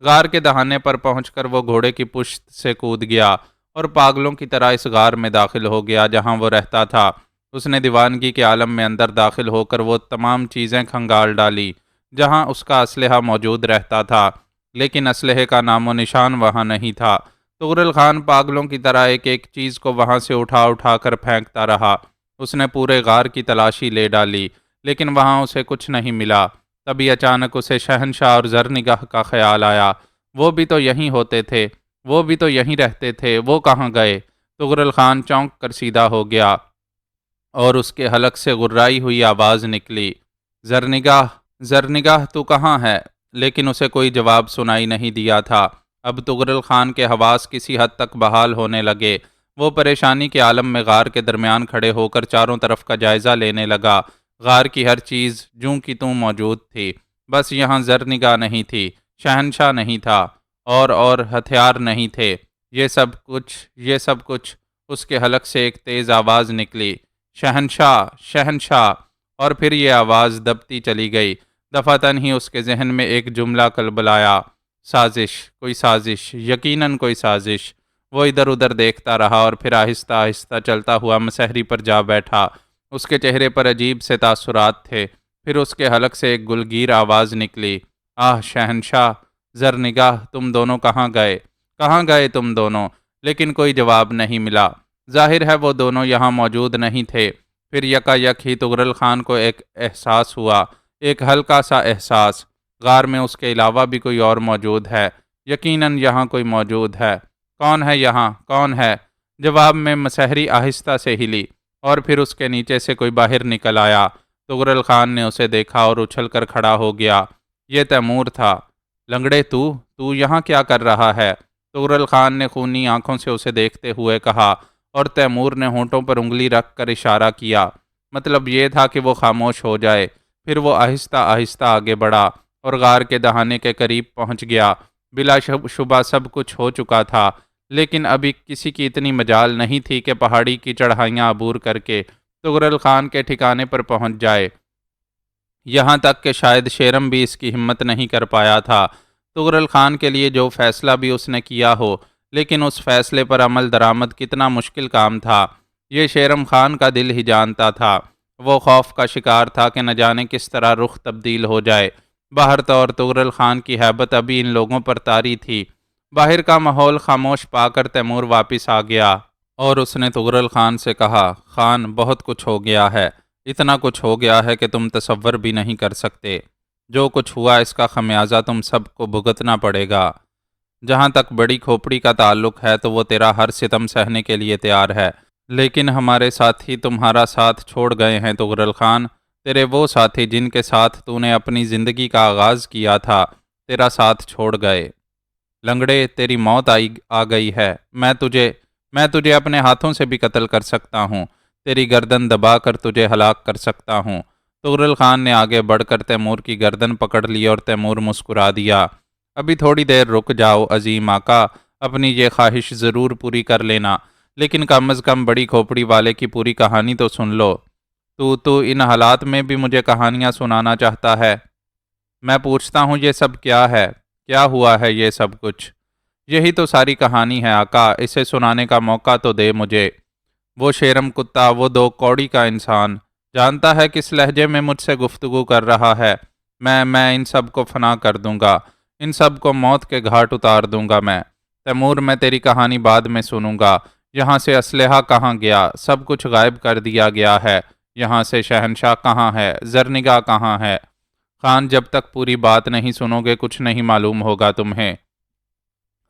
غار کے دہانے پر پہنچ کر وہ گھوڑے کی پشت سے کود گیا اور پاگلوں کی طرح اس غار میں داخل ہو گیا جہاں وہ رہتا تھا۔ اس نے دیوانگی کے عالم میں اندر داخل ہو کر وہ تمام چیزیں کھنگال ڈالی جہاں اس کا اسلحہ موجود رہتا تھا، لیکن اسلحے کا نام و نشان وہاں نہیں تھا۔ تغرل خان پاگلوں کی طرح ایک ایک چیز کو وہاں سے اٹھا اٹھا کر پھینکتا رہا۔ اس نے پورے غار کی تلاشی لے ڈالی، لیکن وہاں اسے کچھ نہیں ملا۔ تبھی اچانک اسے شہنشاہ اور زرنگاہ کا خیال آیا۔ وہ بھی تو یہیں ہوتے تھے، وہ بھی تو یہیں رہتے تھے، وہ کہاں گئے؟ تغرل خان چونک کر سیدھا ہو گیا اور اس کے حلق سے غرائی ہوئی آواز نکلی، زرنگاہ تو کہاں ہے؟ لیکن اسے کوئی جواب سنائی نہیں دیا تھا۔ اب تغرل خان کے حواس کسی حد تک بحال ہونے لگے۔ وہ پریشانی کے عالم میں غار کے درمیان کھڑے ہو کر چاروں طرف کا جائزہ لینے لگا۔ غار کی ہر چیز جوں کی توں موجود تھی، بس یہاں زرنگاہ نہیں تھی، شہنشاہ نہیں تھا، اور ہتھیار نہیں تھے۔ یہ سب کچھ اس کے حلق سے ایک تیز آواز نکلی، شہنشاہ، شہنشاہ، اور پھر یہ آواز دبتی چلی گئی۔ دفعتاً ہی اس کے ذہن میں ایک جملہ کلبلایا، سازش، کوئی سازش، یقیناً کوئی سازش۔ وہ ادھر ادھر دیکھتا رہا اور پھر آہستہ آہستہ چلتا ہوا مسہری پر جا بیٹھا۔ اس کے چہرے پر عجیب سے تاثرات تھے۔ پھر اس کے حلق سے ایک گلگیر آواز نکلی، آہ شہنشاہ، زرنگاہ، تم دونوں کہاں گئے؟ کہاں گئے تم دونوں؟ لیکن کوئی جواب نہیں ملا۔ ظاہر ہے وہ دونوں یہاں موجود نہیں تھے۔ پھر یکا یک ہی تغرل خان کو ایک احساس ہوا، ایک ہلکا سا احساس، غار میں اس کے علاوہ بھی کوئی اور موجود ہے، یقیناً یہاں کوئی موجود ہے۔ کون ہے یہاں؟ کون ہے؟ جواب میں مسحری آہستہ سے ہلی اور پھر اس کے نیچے سے کوئی باہر نکل آیا۔ تغرل خان نے اسے دیکھا اور اچھل کر کھڑا ہو گیا۔ یہ تیمور تھا۔ لنگڑے تو یہاں کیا کر رہا ہے؟ تغرل خان نے خونی آنکھوں سے اسے دیکھتے ہوئے کہا، اور تیمور نے ہونٹوں پر انگلی رکھ کر اشارہ کیا۔ مطلب یہ تھا کہ وہ خاموش ہو جائے۔ پھر وہ آہستہ آہستہ آگے بڑھا اور غار کے دہانے کے قریب پہنچ گیا۔ بلا شبہ سب کچھ ہو چکا تھا، لیکن ابھی کسی کی اتنی مجال نہیں تھی کہ پہاڑی کی چڑھائیاں عبور کر کے تغرل خان کے ٹھکانے پر پہنچ جائے۔ یہاں تک کہ شاید شیرم بھی اس کی ہمت نہیں کر پایا تھا۔ تغرل خان کے لیے جو فیصلہ بھی اس نے کیا ہو، لیکن اس فیصلے پر عمل درآمد کتنا مشکل کام تھا، یہ شیرم خان کا دل ہی جانتا تھا۔ وہ خوف کا شکار تھا کہ نہ جانے کس طرح رخ تبدیل ہو جائے۔ باہر طور تغرل خان کی ہیبت ابھی ان لوگوں پر طاری تھی۔ باہر کا ماحول خاموش پا کر تیمور واپس آ گیا اور اس نے تغرل خان سے کہا، خان، بہت کچھ ہو گیا ہے۔ اتنا کچھ ہو گیا ہے کہ تم تصور بھی نہیں کر سکتے۔ جو کچھ ہوا اس کا خمیازہ تم سب کو بھگتنا پڑے گا۔ جہاں تک بڑی کھوپڑی کا تعلق ہے تو وہ تیرا ہر ستم سہنے کے لیے تیار ہے، لیکن ہمارے ساتھی تمہارا ساتھ چھوڑ گئے ہیں تغرل خان۔ تیرے وہ ساتھی جن کے ساتھ تو نے اپنی زندگی کا آغاز کیا تھا، تیرا ساتھ چھوڑ گئے۔ لنگڑے، تیری موت آ گئی ہے۔ میں تجھے اپنے ہاتھوں سے بھی قتل کر سکتا ہوں۔ تیری گردن دبا کر تجھے ہلاک کر سکتا ہوں۔ تغرل خان نے آگے بڑھ کر تیمور کی گردن پکڑ لی اور تیمور مسکرا دیا۔ ابھی تھوڑی دیر رک جاؤ عظیم آقا، اپنی یہ خواہش ضرور پوری کر لینا، لیکن کم از کم بڑی کھوپڑی والے کی پوری کہانی تو سن لو۔ تو ان حالات میں بھی مجھے کہانیاں سنانا چاہتا ہے؟ میں پوچھتا ہوں یہ سب کیا ہے؟ کیا ہوا ہے یہ سب کچھ؟ یہی تو ساری کہانی ہے آقا، اسے سنانے کا موقع تو دے مجھے۔ وہ شیرم کتا، وہ دو کوڑی کا انسان، جانتا ہے کس لہجے میں مجھ سے گفتگو کر رہا ہے۔ میں ان سب کو فنا کر دوں گا، ان سب کو موت کے گھاٹ اتار دوں گا میں۔ تیمور، میں تیری کہانی بعد میں سنوں گا۔ یہاں سے اسلحہ کہاں گیا؟ سب کچھ غائب کر دیا گیا ہے۔ یہاں سے شہنشاہ کہاں ہے؟ زرنگاہ کہاں ہے؟ خان، جب تک پوری بات نہیں سنو گے کچھ نہیں معلوم ہوگا تمہیں۔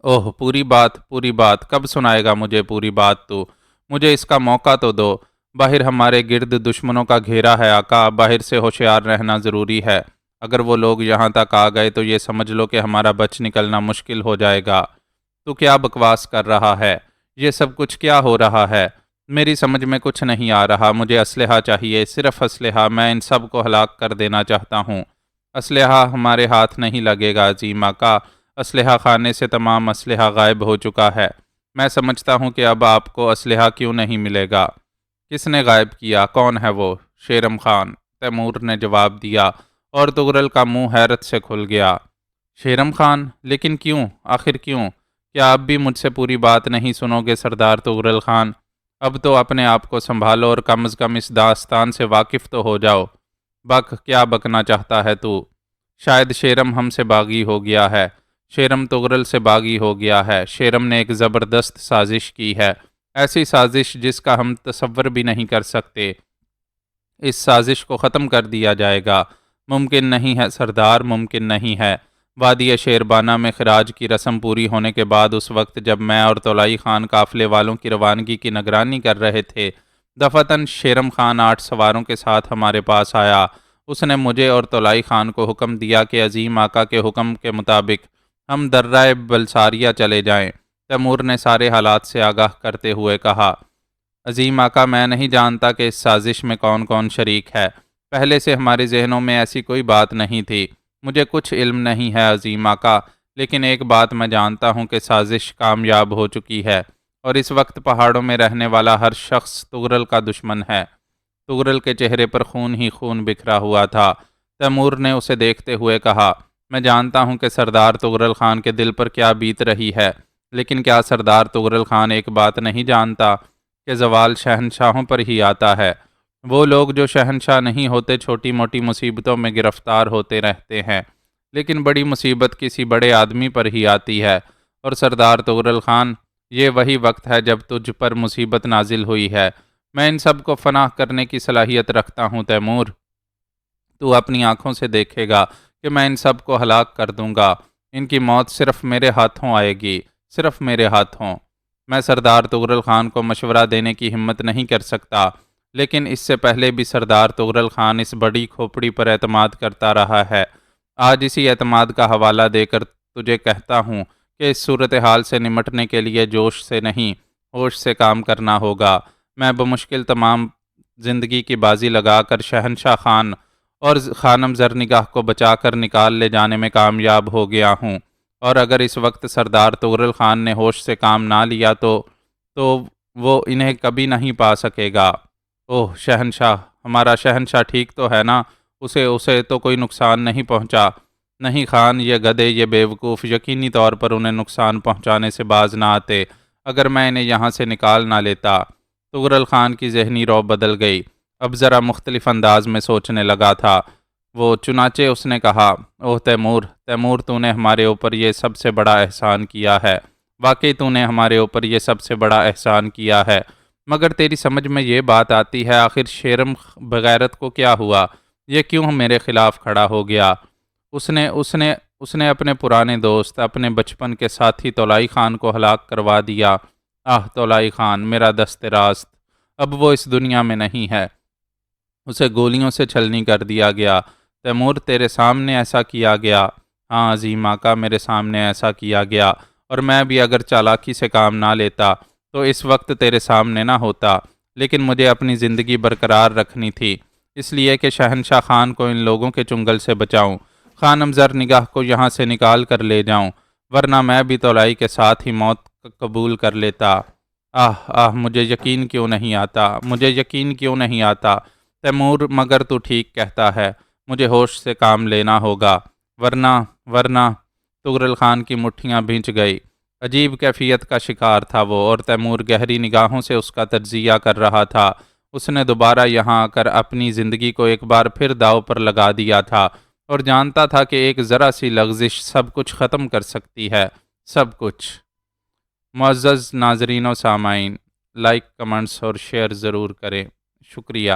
اوہ، پوری بات کب سنائے گا مجھے پوری بات تو؟ مجھے اس کا موقع تو دو۔ باہر ہمارے گرد دشمنوں کا گھیرا ہے آقا، باہر سے ہوشیار رہنا ضروری ہے۔ اگر وہ لوگ یہاں تک آ گئے تو یہ سمجھ لو کہ ہمارا بچ نکلنا مشکل ہو جائے گا۔ تو کیا بکواس کر رہا ہے؟ یہ سب کچھ کیا ہو رہا ہے؟ میری سمجھ میں کچھ نہیں آ رہا۔ مجھے اسلحہ چاہیے، صرف اسلحہ۔ میں ان سب کو ہلاک کر دینا چاہتا ہوں۔ اسلحہ ہمارے ہاتھ نہیں لگے گا عظیم آقا، اسلحہ خانے سے تمام اسلحہ غائب ہو چکا ہے۔ میں سمجھتا ہوں کہ اب آپ کو اسلحہ کیوں نہیں ملے گا۔ کس نے غائب کیا؟ کون ہے وہ؟ شیرم خان، تیمور نے جواب دیا، اور تغرل کا منہ حیرت سے کھل گیا۔ شیرم خان؟ لیکن کیوں؟ آخر کیوں؟ کیا اب بھی مجھ سے پوری بات نہیں سنو گے سردار تغرل خان؟ اب تو اپنے آپ کو سنبھالو اور کم از کم اس داستان سے واقف تو ہو جاؤ۔ کیا بکنا چاہتا ہے تو؟ شاید شیرم ہم سے باغی ہو گیا ہے۔ شیرم تغرل سے باغی ہو گیا ہے۔ شیرم نے ایک زبردست سازش کی ہے، ایسی سازش جس کا ہم تصور بھی نہیں کر سکتے۔ اس سازش کو ختم کر دیا جائے گا۔ ممکن نہیں ہے سردار، ممکن نہیں ہے۔ وادی شیربانہ میں خراج کی رسم پوری ہونے کے بعد، اس وقت جب میں اور تولائی خان قافلے والوں کی روانگی کی نگرانی کر رہے تھے، دفعتاً شیرم خان 8 سواروں کے ساتھ ہمارے پاس آیا۔ اس نے مجھے اور تولائی خان کو حکم دیا کہ عظیم آقا کے حکم کے مطابق ہم درہ بلساریہ چلے جائیں۔ تیمور نے سارے حالات سے آگاہ کرتے ہوئے کہا، عظیم آقا، میں نہیں جانتا کہ اس سازش میں کون کون شریک ہے۔ پہلے سے ہمارے ذہنوں میں ایسی کوئی بات نہیں تھی۔ مجھے کچھ علم نہیں ہے عظیم آقا، لیکن ایک بات میں جانتا ہوں کہ سازش کامیاب ہو چکی ہے، اور اس وقت پہاڑوں میں رہنے والا ہر شخص تغرل کا دشمن ہے۔ تغرل کے چہرے پر خون ہی خون بکھرا ہوا تھا۔ تیمور نے اسے دیکھتے ہوئے کہا، میں جانتا ہوں کہ سردار تغرل خان کے دل پر کیا بیت رہی ہے، لیکن کیا سردار تغرل خان ایک بات نہیں جانتا کہ زوال شہنشاہوں پر ہی آتا ہے؟ وہ لوگ جو شہنشاہ نہیں ہوتے چھوٹی موٹی مصیبتوں میں گرفتار ہوتے رہتے ہیں، لیکن بڑی مصیبت کسی بڑے آدمی پر ہی آتی ہے، اور سردار تغرل خان، یہ وہی وقت ہے جب تجھ پر مصیبت نازل ہوئی ہے۔ میں ان سب کو فنا کرنے کی صلاحیت رکھتا ہوں تیمور۔ تو اپنی آنکھوں سے دیکھے گا کہ میں ان سب کو ہلاک کر دوں گا۔ ان کی موت صرف میرے ہاتھوں آئے گی، صرف میرے ہاتھوں۔ میں سردار تغرل خان کو مشورہ دینے کی ہمت نہیں کر سکتا، لیکن اس سے پہلے بھی سردار تغرل خان اس بڑی کھوپڑی پر اعتماد کرتا رہا ہے۔ آج اسی اعتماد کا حوالہ دے کر تجھے کہتا ہوں کہ اس صورتحال سے نمٹنے کے لیے جوش سے نہیں، ہوش سے کام کرنا ہوگا۔ میں بمشکل تمام زندگی کی بازی لگا کر شہنشاہ خان اور خانم زرنگاہ کو بچا کر نکال لے جانے میں کامیاب ہو گیا ہوں، اور اگر اس وقت سردار تغرل خان نے ہوش سے کام نہ لیا تو وہ انہیں کبھی نہیں پا سکے گا۔ اوہ شہنشاہ، ہمارا شہنشاہ ٹھیک تو ہے نا؟ اسے تو کوئی نقصان نہیں پہنچا؟ نہیں خان، یہ گدھے، یہ بیوقوف یقینی طور پر انہیں نقصان پہنچانے سے باز نہ آتے اگر میں انہیں یہاں سے نکال نہ لیتا۔ تغرل خان کی ذہنی رو بدل گئی، اب ذرا مختلف انداز میں سوچنے لگا تھا وہ، چنانچہ اس نے کہا، اوہ تیمور، تو نے ہمارے اوپر یہ سب سے بڑا احسان کیا ہے، واقعی تو نے ہمارے اوپر یہ سب سے بڑا احسان کیا ہے، مگر تیری سمجھ میں یہ بات آتی ہے آخر شیرم بغیرت کو کیا ہوا؟ یہ کیوں میرے خلاف کھڑا ہو گیا؟ اس نے اپنے پرانے دوست، اپنے بچپن کے ساتھی تولائی خان کو ہلاک کروا دیا۔ آہ تولائی خان، میرا دست راست، اب وہ اس دنیا میں نہیں ہے، اسے گولیوں سے چھلنی کر دیا گیا۔ تیمور، تیرے سامنے ایسا کیا گیا؟ ہاں عظیم آقا، میرے سامنے ایسا کیا گیا، اور میں بھی اگر چالاکی سے کام نہ لیتا تو اس وقت تیرے سامنے نہ ہوتا، لیکن مجھے اپنی زندگی برقرار رکھنی تھی، اس لیے کہ شہنشاہ خان کو ان لوگوں کے چنگل سے بچاؤں، خانم زرنگاہ کو یہاں سے نکال کر لے جاؤں، ورنہ میں بھی تولائی کے ساتھ ہی موت قبول کر لیتا۔ مجھے یقین کیوں نہیں آتا تیمور، مگر تو ٹھیک کہتا ہے، مجھے ہوش سے کام لینا ہوگا، ورنہ تغرل خان کی مٹھیاں بھینچ گئی۔ عجیب کیفیت کا شکار تھا وہ، اور تیمور گہری نگاہوں سے اس کا تجزیہ کر رہا تھا۔ اس نے دوبارہ یہاں آ کر اپنی زندگی کو ایک بار پھر داؤ پر لگا دیا تھا، اور جانتا تھا کہ ایک ذرا سی لغزش سب کچھ ختم کر سکتی ہے، سب کچھ۔ معزز ناظرین و سامعین، لائک، کمنٹس اور شیئر ضرور کریں، شکریہ۔